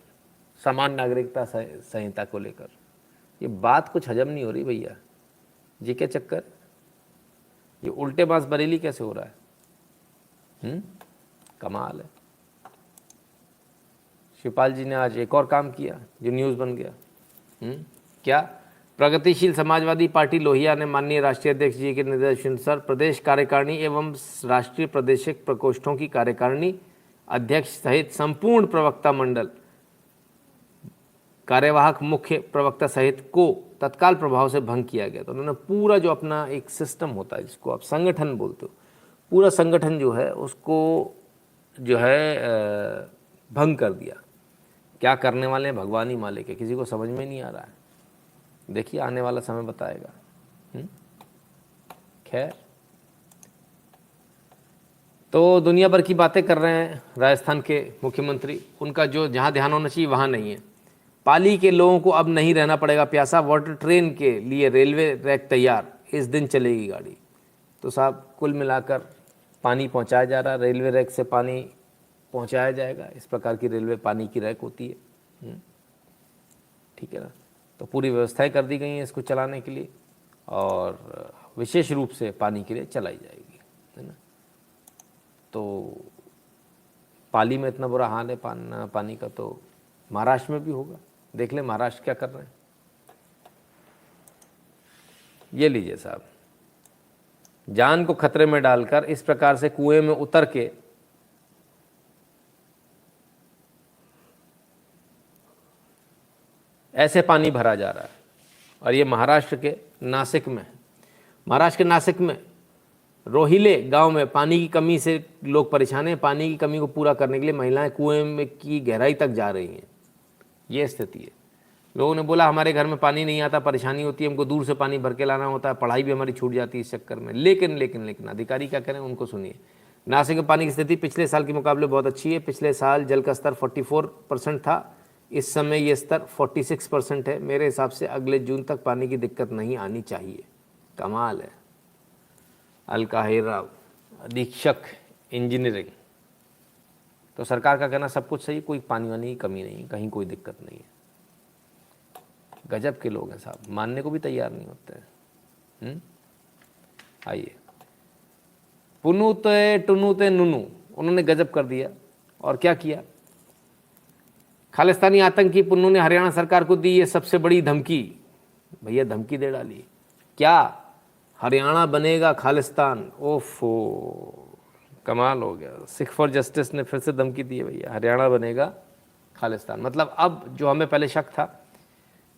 Speaker 1: समान नागरिकता संहिता को लेकर। ये बात कुछ हजम नहीं हो रही भैया, ये क्या चक्कर, ये उल्टे बांस बरेली कैसे हो रहा है? कमाल है। शिवपाल जी ने आज एक और काम किया जो न्यूज़ बन गया। क्या? प्रगतिशील समाजवादी पार्टी लोहिया ने माननीय राष्ट्रीय अध्यक्ष जी के निर्देशानुसार प्रदेश कार्यकारिणी एवं राष्ट्रीय प्रादेशिक प्रकोष्ठों की कार्यकारिणी अध्यक्ष सहित संपूर्ण प्रवक्ता मंडल, कार्यवाहक मुख्य प्रवक्ता सहित को तत्काल प्रभाव से भंग किया गया। तो उन्होंने पूरा जो अपना एक सिस्टम होता है जिसको आप संगठन बोलते हो, पूरा संगठन जो है उसको जो है भंग कर दिया। क्या करने वाले हैं भगवान ही मालिक है, किसी को समझ में नहीं आ रहा है। देखिए आने वाला समय बताएगा। खैर, तो दुनिया भर की बातें कर रहे हैं राजस्थान के मुख्यमंत्री, उनका जो जहां ध्यान होना चाहिए वहां नहीं है। पाली के लोगों को अब नहीं रहना पड़ेगा प्यासा, वाटर ट्रेन के लिए रेलवे रैक तैयार, इस दिन चलेगी गाड़ी। तो साहब कुल मिलाकर पानी पहुंचाया जा रहा है, रेलवे रैक से पानी पहुंचाया जाएगा। इस प्रकार की रेलवे पानी की रैक होती है, ठीक है ना। तो पूरी व्यवस्थाएं कर दी गई हैं इसको चलाने के लिए, और विशेष रूप से पानी के लिए चलाई जाएगी, है ना। तो पाली में इतना बुरा हाल है पानी का, तो महाराष्ट्र में भी होगा। देख ले महाराष्ट्र क्या कर रहे हैं। ये लीजिए साहब, जान को खतरे में डालकर इस प्रकार से कुएं में उतर के ऐसे पानी भरा जा रहा है। और ये महाराष्ट्र के नासिक में, महाराष्ट्र के नासिक में रोहिले गांव में पानी की कमी से लोग परेशान हैं। पानी की कमी को पूरा करने के लिए महिलाएं कुएं में की गहराई तक जा रही हैं। ये स्थिति है। लोगों ने बोला हमारे घर में पानी नहीं आता, परेशानी होती है, हमको दूर से पानी भर के लाना होता है, पढ़ाई भी हमारी छूट जाती है इस चक्कर में। लेकिन अधिकारी क्या करें, उनको सुनिए। नासिक में पानी की स्थिति पिछले साल के मुकाबले बहुत अच्छी है। पिछले साल जल का स्तर 44% था, इस समय ये स्तर 46% है। मेरे हिसाब से अगले जून तक पानी की दिक्कत नहीं आनी चाहिए। कमाल है। अलकाहिरा अधीक्षक इंजीनियरिंग। तो सरकार का कहना सब कुछ सही, कोई पानी वानी की कमी नहीं, कहीं कोई दिक्कत नहीं है। गजब के लोग हैं साहब, मानने को भी तैयार नहीं होते हैं। आइए, पुनुते टुनुते नुनू, उन्होंने गजब कर दिया। और क्या किया? खालिस्तानी आतंकी पुन्नू ने हरियाणा सरकार को दी ये सबसे बड़ी धमकी। भैया धमकी दे डाली। क्या? हरियाणा बनेगा खालिस्तान। ओफो, कमाल हो गया। सिख फॉर जस्टिस ने फिर से धमकी दी है भैया, हरियाणा बनेगा खालिस्तान। मतलब अब जो हमें पहले शक था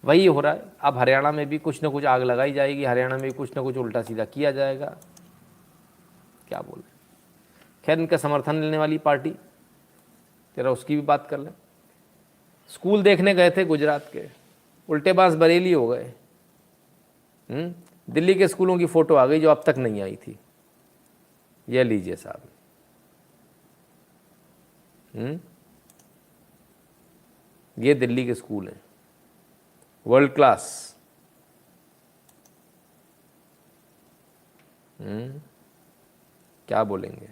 Speaker 1: वही हो रहा है। अब हरियाणा में भी कुछ ना कुछ आग लगाई जाएगी, हरियाणा में भी कुछ ना कुछ उल्टा सीधा किया जाएगा। क्या बोले। खैर, इनका समर्थन लेने वाली पार्टी, तेरा उसकी भी बात कर लें। स्कूल देखने गए थे गुजरात के, उल्टे बांस बरेली हो गए। दिल्ली के स्कूलों की फोटो आ गई जो अब तक नहीं आई थी। ये लीजिए साहब। ये दिल्ली के स्कूल हैं, वर्ल्ड क्लास। क्या बोलेंगे।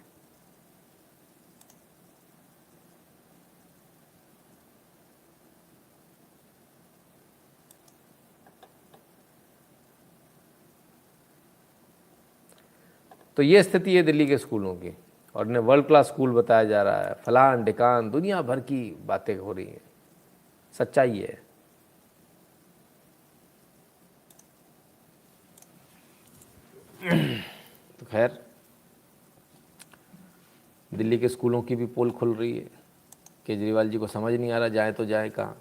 Speaker 1: तो ये स्थिति है दिल्ली के स्कूलों की, और इन्हें वर्ल्ड क्लास स्कूल बताया जा रहा है, फलान ढिकान दुनिया भर की बातें हो रही हैं। सच्चाई है। तो खैर दिल्ली के स्कूलों की भी पोल खुल रही है। केजरीवाल जी को समझ नहीं आ रहा जाए तो जाए कहाँ।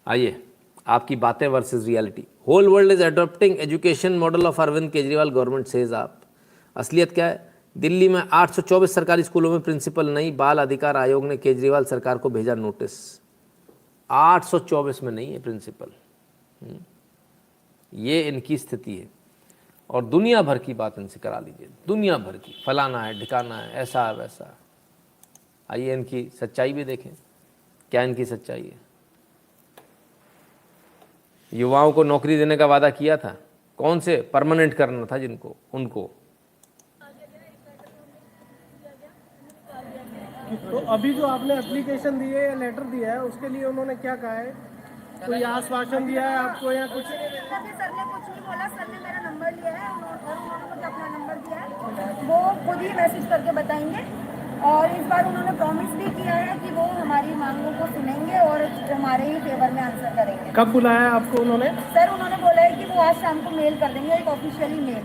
Speaker 1: आइए, आपकी बातें versus reality. Whole world is adopting education model of Arvind Kejriwal government says AAP. असलियत क्या है? दिल्ली में 824 सरकारी स्कूलों में प्रिंसिपल नहीं। बाल अधिकार आयोग ने केजरीवाल सरकार को भेजा नोटिस। 824 में नहीं है प्रिंसिपल। ये इनकी स्थिति है, और दुनिया भर की बात इनसे करा लीजिए, दुनिया भर की, फलाना है ढिकाना है, ऐसा है वैसा। आइए इनकी सच्चाई भी देखें, क्या इनकी सच्चाई है। युवाओं को नौकरी देने का वादा किया था, कौन से? परमानेंट करना था जिनको, उनको।
Speaker 10: तो अभी जो आपने एप्लीकेशन दी है या लेटर दिया है, उसके लिए उन्होंने क्या कहा है? कोई आश्वासन दिया है आपको या कुछ?
Speaker 5: सर ने कुछ नहीं बोला। सर ने मेरा नंबर लिया है और उन्होंने मुझे अपना नंबर दिया है। वो खुद ही मैसेज करके बताएंगे, और इस बार उन्होंने प्रॉमिस भी किया है कि वो हमारी मांगों को सुनेंगे और हमारे ही फेवर में आंसर करेंगे।
Speaker 10: कब बुलाया है आपको उन्होंने?
Speaker 5: सर उन्होंने बोला है कि वो आज शाम को मेल कर देंगे, एक ऑफिशियली मेल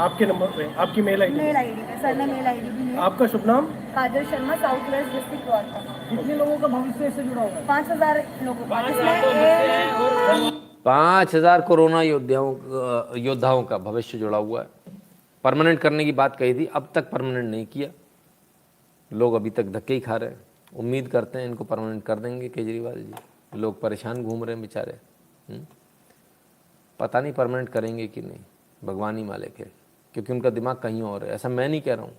Speaker 10: आपके नंबर पे, आपकी मेल आईडी?
Speaker 5: मेल आईडी पे। सर ने मेल आईडी भी ली।
Speaker 10: आपका शुभ नाम?
Speaker 5: Kajal Sharma, south west district ward.
Speaker 10: कितने लोगों का भविष्य से जुड़ा हुआ है?
Speaker 5: 5000 लोगों का।
Speaker 1: 5000 कोरोना योद्धाओं का भविष्य जुड़ा हुआ है। परमानेंट करने की बात कही थी, अब तक परमानेंट नहीं किया। लोग अभी तक धक्के ही खा रहे हैं। उम्मीद करते हैं इनको परमानेंट कर देंगे केजरीवाल जी। लोग परेशान घूम रहे हैं बेचारे। पता नहीं परमानेंट करेंगे कि नहीं, भगवान ही मालिक है, क्योंकि उनका दिमाग कहीं और है। ऐसा मैं नहीं कह रहा हूँ,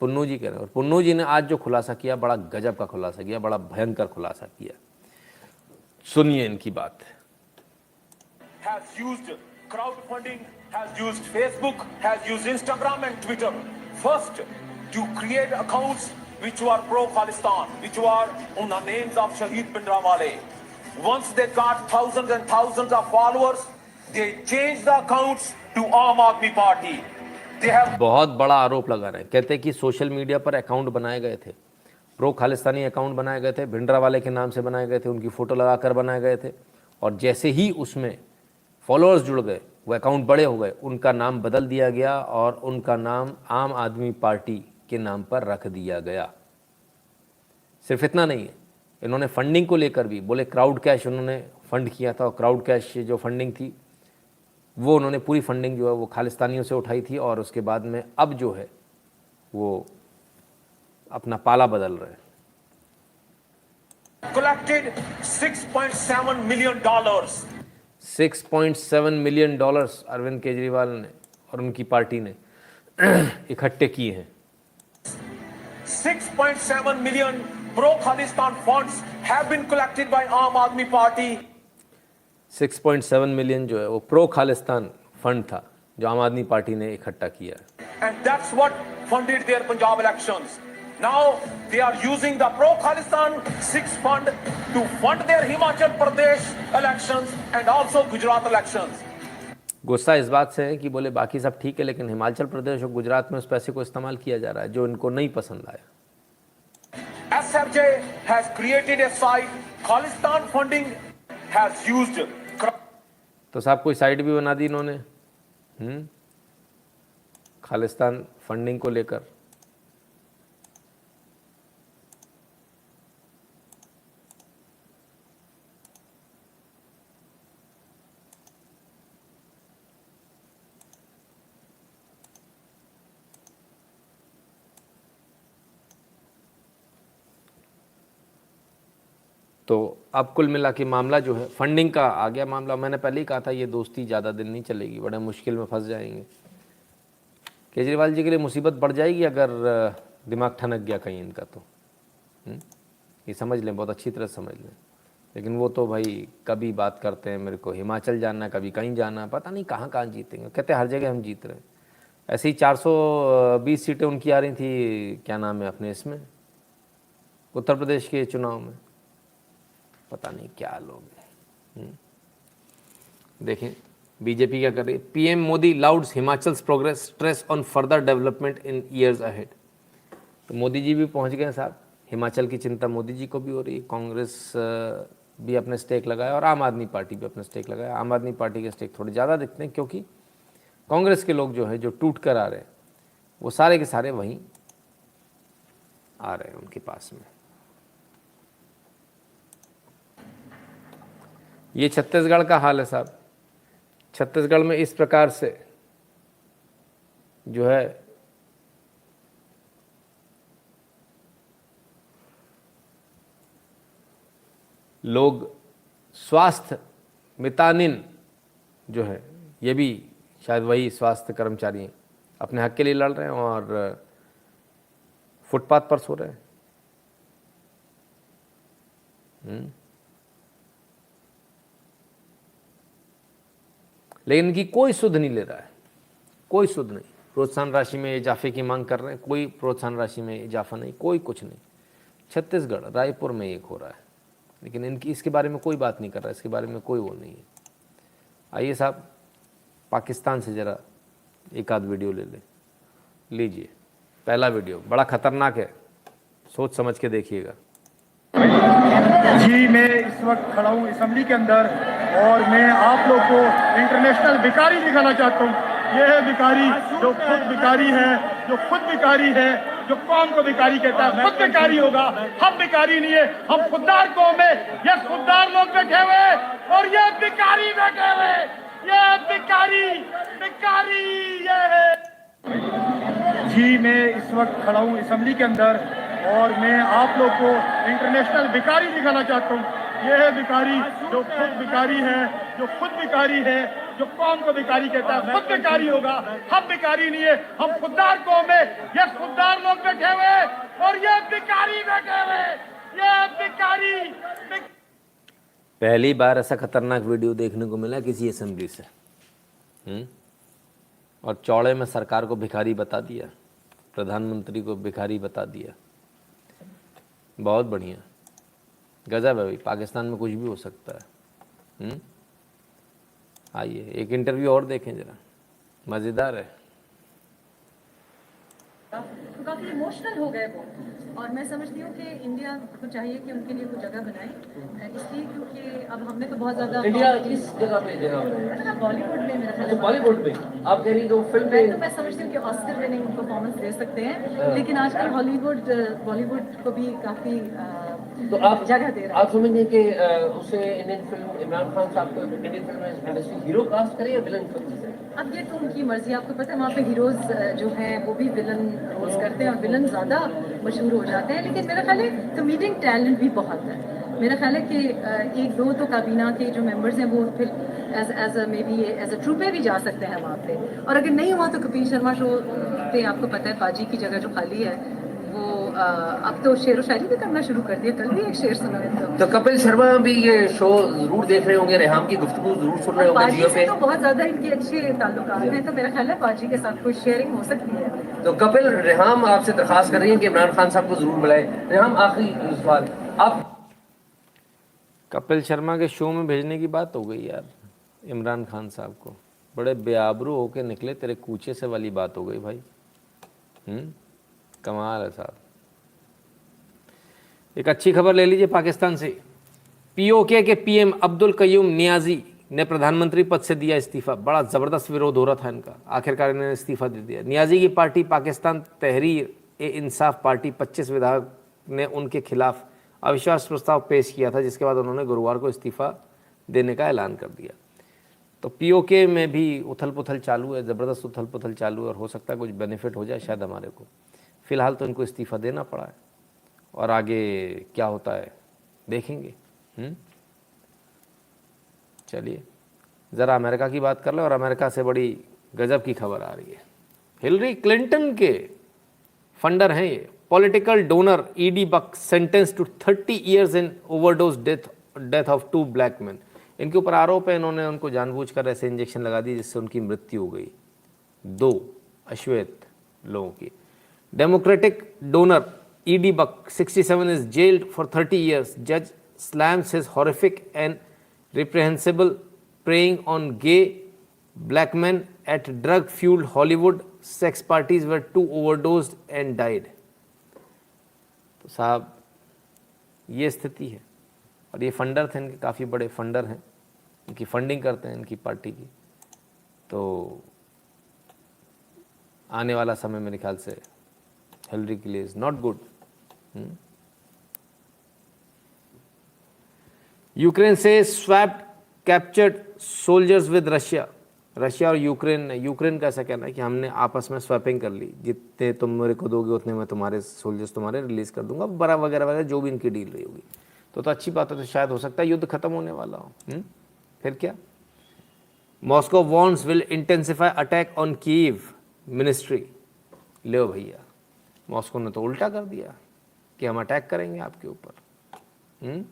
Speaker 1: पुन्नू जी कह रहे हैं। और पुन्नू जी ने आज जो खुलासा किया, बड़ा गजब का खुलासा किया, बड़ा भयंकर खुलासा किया। सुनिए इनकी बात।
Speaker 21: Has used crowdfunding, has used Facebook, has used Instagram and Twitter. First, to create accounts which were pro-Khalistan, which were on the names of Shahid Bhindranwale. Once they got thousands and thousands of followers, they changed the accounts to Aam Aadmi Party. They have
Speaker 1: बहुत बड़ा आरोप लगा रहे हैं। कहते हैं कि social media पर अकाउंट बनाए गए थे, प्रो खालिस्तानी अकाउंट बनाए गए थे, भिंडरावाले के नाम से बनाए गए थे, उनकी फ़ोटो लगाकर बनाए गए थे, और जैसे ही उसमें फॉलोअर्स जुड़ गए, वो अकाउंट बड़े हो गए, उनका नाम बदल दिया गया और उनका नाम आम आदमी पार्टी के नाम पर रख दिया गया। सिर्फ इतना नहीं है, इन्होंने फंडिंग को लेकर भी बोले क्राउड कैश उन्होंने फंड किया था, और क्राउड कैश जो फंडिंग थी वो उन्होंने पूरी फंडिंग जो है वो खालिस्तानियों से उठाई थी, और उसके बाद में अब जो है वो अपना पाला बदल रहे हैं।
Speaker 21: collected $6.7 million.
Speaker 1: $6.7 million Arvind Kejriwal ने और उनकी पार्टी ने इकट्ठे किए हैं।
Speaker 21: 6.7 million pro-Khalistan funds have been collected by Aam Aadmi Party.
Speaker 1: 6.7 million जो है वो प्रो खालिस्तान फंड था जो आम आदमी पार्टी ने इकट्ठा किया है।
Speaker 21: And that's what funded their Punjab elections. Now they are using the pro-Khalistan 6 fund to fund their Himachal Pradesh elections and also Gujarat elections.
Speaker 1: गुस्सा इस बात से है कि बोले बाकी सब ठीक है, लेकिन हिमाचल प्रदेश और गुजरात में उस पैसे को इस्तेमाल किया जा रहा है जो इनको नहीं पसंद आया।
Speaker 21: SFJ has created a site. Khalistan funding has used.
Speaker 1: तो साहब कोई साइट भी बना दी इन्होंने खालिस्तान फंडिंग को लेकर। तो अब कुल मिला के मामला जो है फंडिंग का आ गया मामला। मैंने पहले ही कहा था ये दोस्ती ज़्यादा दिन नहीं चलेगी, बड़े मुश्किल में फंस जाएंगे। केजरीवाल जी के लिए मुसीबत बढ़ जाएगी अगर दिमाग ठनक गया कहीं इनका तो। ये समझ लें, बहुत अच्छी तरह समझ लें। लेकिन वो तो भाई कभी बात करते हैं मेरे को हिमाचल जाना, कभी कहीं जाना, पता नहीं कहाँ कहाँ जीतेंगे। कहते हैं हर जगह हम जीत रहे हैं। ऐसे ही 420 सीटें उनकी आ रही थी, क्या नाम है अपने इसमें उत्तर प्रदेश के चुनाव में पता नहीं क्या लोग हैं। देखें बीजेपी क्या कर रही है। PM Modi lauds Himachal's progress, stress on further development in years ahead. तो मोदी जी भी पहुंच गए साहब, हिमाचल की चिंता मोदी जी को भी हो रही है। कांग्रेस भी अपने स्टेक लगाया और आम आदमी पार्टी भी अपने स्टेक लगाया। आम आदमी पार्टी के स्टेक थोड़े ज़्यादा दिखते हैं क्योंकि कांग्रेस के लोग जो है जो टूट कर आ रहे हैं वो सारे के सारे वहीं आ रहे हैं उनके पास में। ये छत्तीसगढ़ का हाल है साहब। छत्तीसगढ़ में इस प्रकार से जो है लोग स्वास्थ्य मितानिन जो है, ये भी शायद वही स्वास्थ्य कर्मचारी हैं, अपने हक के लिए लड़ रहे हैं और फुटपाथ पर सो रहे हैं। लेकिन इनकी कोई सुध नहीं ले रहा है, कोई सुध नहीं। प्रोत्साहन राशि में इजाफे की मांग कर रहे हैं, कोई प्रोत्साहन राशि में इजाफा नहीं, कोई कुछ नहीं। छत्तीसगढ़ रायपुर में एक हो रहा है लेकिन इनकी इसके बारे में कोई बात नहीं कर रहा है, इसके बारे में कोई वो नहीं है। आइए साहब पाकिस्तान से ज़रा एक आध वीडियो ले लीजिए। पहला वीडियो बड़ा खतरनाक है, सोच समझ के देखिएगा।
Speaker 2: जी मैं इस वक्त खड़ा हूँ असेंबली के अंदर और मैं आप लोग को इंटरनेशनल भिखारी दिखाना चाहता हूँ। ये है भिखारी जो खुद भिखारी है, जो कौम को भिखारी कहता है, खुद भिखारी होगा। हम भिखारी नहीं है, हम खुददार कौम है। ये खुददार लोग बैठे हुए और ये भिखारी बैठे हुए, ये भिखारी ये है। जी मैं इस वक्त खड़ा हूँ असेंबली के अंदर और मैं आप लोग को इंटरनेशनल भिखारी दिखाना चाहता हूँ। ये है भिखारी जो खुद भिखारी है, जो कौम को भिखारी कहता है, खुद भिखारी होगा। हम भिखारी नहीं है, हम खुददार कौम है। ये खुददार लोग बैठे हुए और ये भिखारी बैठे हुए, ये भिखारी।
Speaker 1: पहली बार ऐसा खतरनाक वीडियो देखने को मिला किसी असेंबली से। और चौड़े में सरकार को भिखारी बता दिया, प्रधानमंत्री को भिखारी बता दिया। बहुत बढ़िया, गजब है भाई। पाकिस्तान में कुछ भी हो सकता है। आइए एक इंटरव्यू और देखें जरा, मज़ेदार है।
Speaker 22: तो काफ़ी इमोशनल हो गए वो, और मैं समझती हूँ कि इंडिया को चाहिए कि उनके लिए कुछ जगह बनाए, इसलिए क्योंकि अब हमने तो बहुत ज़्यादा
Speaker 23: इंडिया किस जगह पे जगह?
Speaker 22: बॉलीवुड में मेरा ख्याल है।
Speaker 23: बॉलीवुड में आप कह रही तो फिल्म में
Speaker 22: मैं समझती हूँ कि ऑस्कर विनिंग परफॉर्मेंस दे सकते हैं, लेकिन आजकल बॉलीवुड को भी काफ़ी
Speaker 23: तो आप
Speaker 22: जगह दे रहा है।
Speaker 23: आप समझें कि उसे इंडियन फिल्म इमरान खान साहब को Indian film industry hero cast करे या विलन फिल्म से?
Speaker 22: अब ये तो उनकी मर्जी। आपको पता है वहाँ पे हीरोज जो हैं वो भी विलन रोल्स करते हैं और विलन ज़्यादा मशहूर हो जाते हैं। लेकिन मेरा ख्याल है कमेडियन टैलेंट भी बहुत है। मेरा ख्याल है कि एक दो तो काबीना के जो मेंबर्स हैं वो फिर एज अ ट्रूपे भी जा सकते हैं वहाँ पे। और अगर नहीं हुआ तो कपिल शर्मा शो पे आपको पता है पाजी की जगह जो खाली है वो अब तो शेर व शायरी भी करना शुरू कर दिया। कल भी एक शेर सुना है।
Speaker 23: तो कपिल शर्मा भी ये शो जरूर देख रहे होंगे, रेहाम की गुफ्तगू जरूर सुन रहे होंगे जियो पे।
Speaker 22: तो बहुत ज्यादा इनके अच्छे ताल्लुकात हैं, तो मेरा ख्याल है पाजी के साथ कोई शेयरिंग हो सकती है।
Speaker 23: तो कपिल, रेहाम आपसे दरखास्त कर रही है कि इमरान खान साहब को जरूर बुलाए। रेहाम आखिरी सवाल, आप
Speaker 1: कपिल शर्मा के शो में भेजने की बात हो गई यार इमरान खान साहब को। बड़े बेआबरू होके निकले, तेरे कूचे से वाली बात हो गई भाई। कमाल है साहब। एक अच्छी खबर ले लीजिए पाकिस्तान से। पीओके के पीएम अब्दुल कयूम नियाजी ने प्रधानमंत्री पद से दिया इस्तीफा। बड़ा ज़बरदस्त विरोध हो रहा था इनका, आखिरकार इन्होंने इस्तीफा दे दिया। नियाजी की पार्टी पाकिस्तान तहरीर-ए-इंसाफ पार्टी 25 विधायक ने उनके खिलाफ अविश्वास प्रस्ताव पेश किया था, जिसके बाद उन्होंने गुरुवार को इस्तीफा देने का ऐलान कर दिया। तो पीओके में भी उथल पुथल चालू है, ज़बरदस्त उथल पुथल चालू है और हो सकता है कुछ बेनिफिट हो जाए शायद हमारे को। फ़िलहाल तो इनको इस्तीफ़ा देना पड़ा है और आगे क्या होता है देखेंगे। चलिए ज़रा अमेरिका की बात कर ले, और अमेरिका से बड़ी गजब की खबर आ रही है। हिलरी क्लिंटन के फंडर हैं ये, political donor Ed Buck sentence to 30 years in overdose death of 2 black man. इनके ऊपर आरोप है इन्होंने उनको जानबूझकर ऐसे इंजेक्शन लगा दी जिससे उनकी मृत्यु हो गई, 2 अश्वेत लोगों की। Democratic donor E.D. Buck, 67, is jailed for 30 years. Judge slams his horrific and reprehensible preying on gay black men at drug-fueled Hollywood sex parties where 2 overdosed and died. तो साहब ये स्थिति है, और ये फंडर थे, इनके काफ़ी बड़े फंडर हैं, इनकी फंडिंग करते हैं इनकी पार्टी की। तो आने वाला समय मेरे ख्याल से हिलरी के लिए इज़ नॉट गुड। यूक्रेन से swapped captured soldiers with Russia. Russia और यूक्रेन का ऐसा कहना है कि हमने आपस में स्वैपिंग कर ली, जितने तुम मेरे को दोगे उतने मैं तुम्हारे सोल्जर्स तुम्हारे रिलीज कर दूंगा, बड़ा वगैरह वगैरह जो भी इनकी डील रही होगी। तो अच्छी बात है, तो शायद हो सकता है युद्ध खत्म होने वाला हो। फिर क्या? Moscow warns will intensify attack on Kyiv ministry. ले भैया, मॉस्को ने तो उल्टा कर दिया कि हम अटैक करेंगे आपके ऊपर।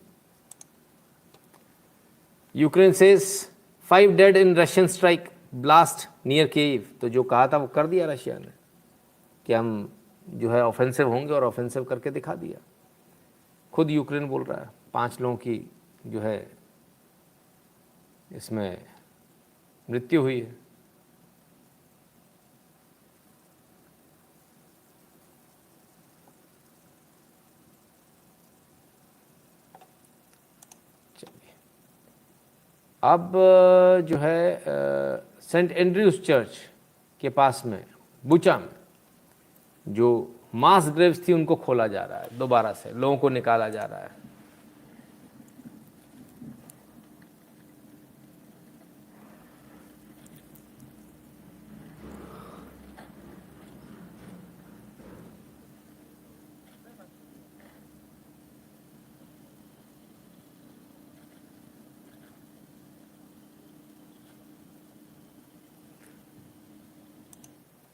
Speaker 1: यूक्रेन सेज 5 डेड इन Russian strike blast near Kyiv. तो जो कहा था वो कर दिया रशिया ने कि हम जो है ऑफेंसिव होंगे, और ऑफेंसिव करके दिखा दिया। खुद यूक्रेन बोल रहा है 5 लोगों की जो है इसमें मृत्यु हुई है। अब जो है सेंट एंड्रयूज चर्च के पास में बुचा में जो मास ग्रेव्स थी उनको खोला जा रहा है, दोबारा से लोगों को निकाला जा रहा है।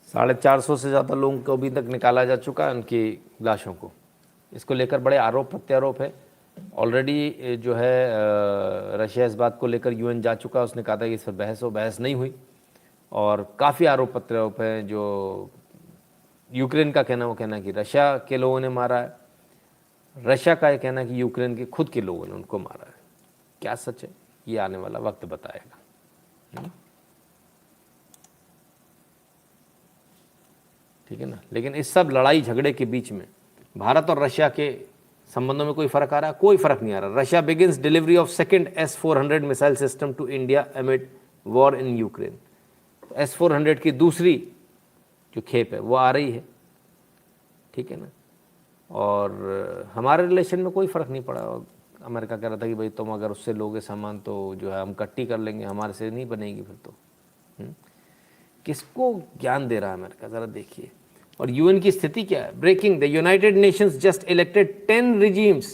Speaker 1: $450 से ज़्यादा लोगों को अभी तक निकाला जा चुका है, उनकी लाशों को। इसको लेकर बड़े आरोप प्रत्यारोप है। ऑलरेडी जो है रशिया इस बात को लेकर यूएन जा चुका है, उसने कहा था कि इस पर बहस नहीं हुई, और काफ़ी आरोप प्रत्यारोप हैं। जो यूक्रेन का कहना, वो कहना कि रशिया के लोगों ने मारा है, रशिया का ये कहना कि यूक्रेन के खुद के लोगों ने उनको मारा है। क्या सच है ये आने वाला वक्त बताएगा। ठीक है ना। लेकिन इस सब लड़ाई झगड़े के बीच में भारत और रशिया के संबंधों में कोई फर्क आ रहा है? कोई फर्क नहीं आ रहा। Russia begins delivery of second S-400 missile system to India amid war in Ukraine. S-400 की दूसरी जो खेप है वो आ रही है, ठीक है ना। और हमारे रिलेशन में कोई फ़र्क नहीं पड़ा। अमेरिका कह रहा था कि भाई तुम अगर उससे लोगे सामान तो जो है हम कट्टी कर लेंगे, हमारे से नहीं बनेगी फिर तो। किसको ज्ञान दे रहा है अमेरिका, ज़रा देखिए। और यूएन की स्थिति क्या है? Breaking, the United Nations just elected 10 regimes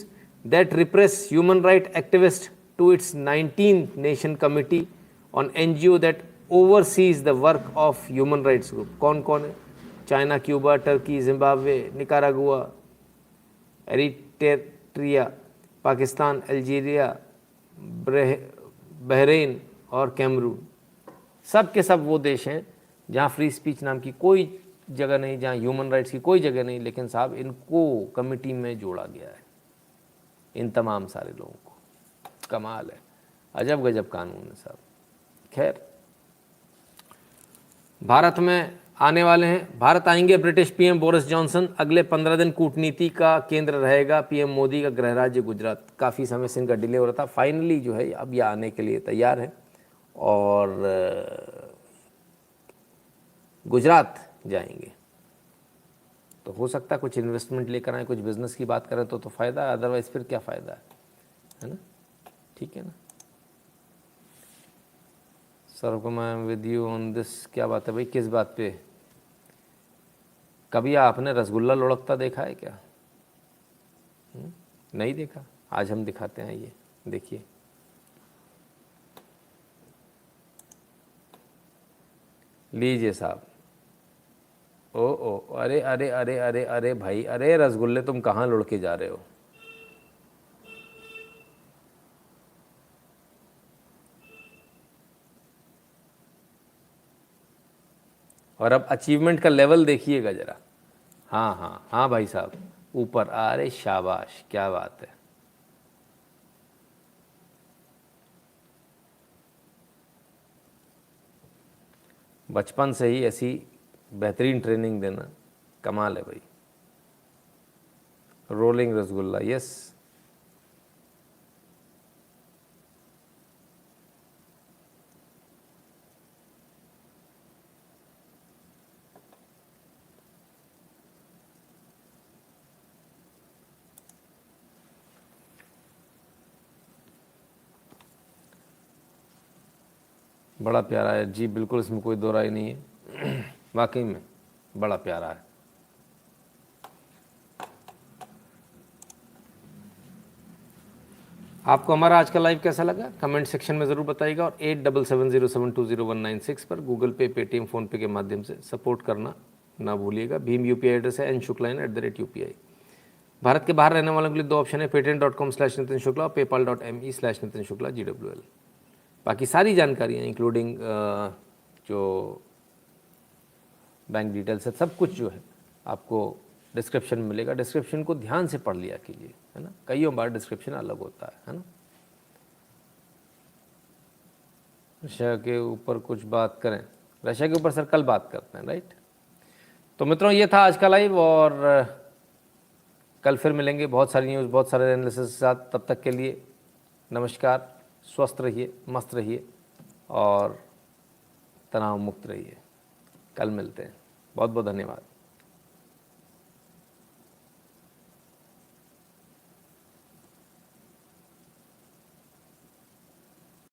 Speaker 1: that repress human right activist to its 19th nation committee on NGO that overseas the work of human rights group. कौन कौन है? China, Cuba, Turkey, Zimbabwe, Nicaragua, Eritrea, Pakistan, Algeria, Bahrain और Cameroon. सब के सब वो देश हैं जहाँ फ्री स्पीच नाम की कोई जगह नहीं, जहाँ ह्यूमन राइट्स की कोई जगह नहीं, लेकिन साहब इनको कमिटी में जोड़ा गया है, इन तमाम सारे लोगों को। कमाल है, अजब गजब कानून है साहब। खैर, भारत में आने वाले हैं, भारत आएंगे ब्रिटिश पीएम बोरिस जॉनसन। अगले 15 दिन कूटनीति का केंद्र रहेगा पीएम मोदी का गृह राज्य गुजरात। काफ़ी समय से इनका डिले हो रहा था, फाइनली जो है अब यह आने के लिए तैयार है और गुजरात जाएंगे। तो हो सकता है कुछ इन्वेस्टमेंट लेकर आए, कुछ बिजनेस की बात करें तो फ़ायदा है, अदरवाइज़ फिर क्या फ़ायदा है ना। ठीक है ना। सर को मैं विद यू ऑन दिस। क्या बात है भाई, किस बात पे? कभी आपने रसगुल्ला लुढ़कता देखा है क्या? नहीं देखा? आज हम दिखाते हैं, ये देखिए। लीजिए साहब। ओ अरे अरे अरे अरे अरे भाई, अरे रसगुल्ले तुम कहाँ लुढ़के जा रहे हो? और अब अचीवमेंट का लेवल देखिएगा ज़रा। हाँ हाँ हाँ भाई साहब, ऊपर। अरे शाबाश, क्या बात है। बचपन से ही ऐसी बेहतरीन ट्रेनिंग देना कमाल है भाई। Rolling rasgulla, yes. बड़ा प्यारा है जी, बिल्कुल इसमें कोई दो राय नहीं है। वाकई में बड़ा प्यारा है। आपको हमारा आज का लाइव कैसा लगा कमेंट सेक्शन में ज़रूर बताइएगा, और 8770720196 पर गूगल पे, पेटीएम, फ़ोनपे के माध्यम से सपोर्ट करना ना भूलिएगा। भीम यूपीआई एड्रेस है nshukla@UPI। भारत के बाहर रहने वालों के लिए दो ऑप्शन है, paytm.com/नितिन शुक्ला और paypal.me/नितिन शुक्ला GWL। बाकी सारी जानकारियाँ इंक्लूडिंग जो बैंक डिटेल्स है, सब कुछ जो है आपको डिस्क्रिप्शन में मिलेगा। डिस्क्रिप्शन को ध्यान से पढ़ लिया कीजिए, है ना, कईयों बार डिस्क्रिप्शन अलग होता है ना। रशिया के ऊपर कुछ बात करें, रशिया के ऊपर सर कल बात करते हैं, राइट। तो मित्रों ये था आज का लाइव, और कल फिर मिलेंगे बहुत सारी न्यूज़, बहुत सारे एनालिसिस के साथ। तब तक के लिए नमस्कार, स्वस्थ रहिए, मस्त रहिए और तनाव मुक्त रहिए। कल मिलते हैं, बहुत बहुत धन्यवाद।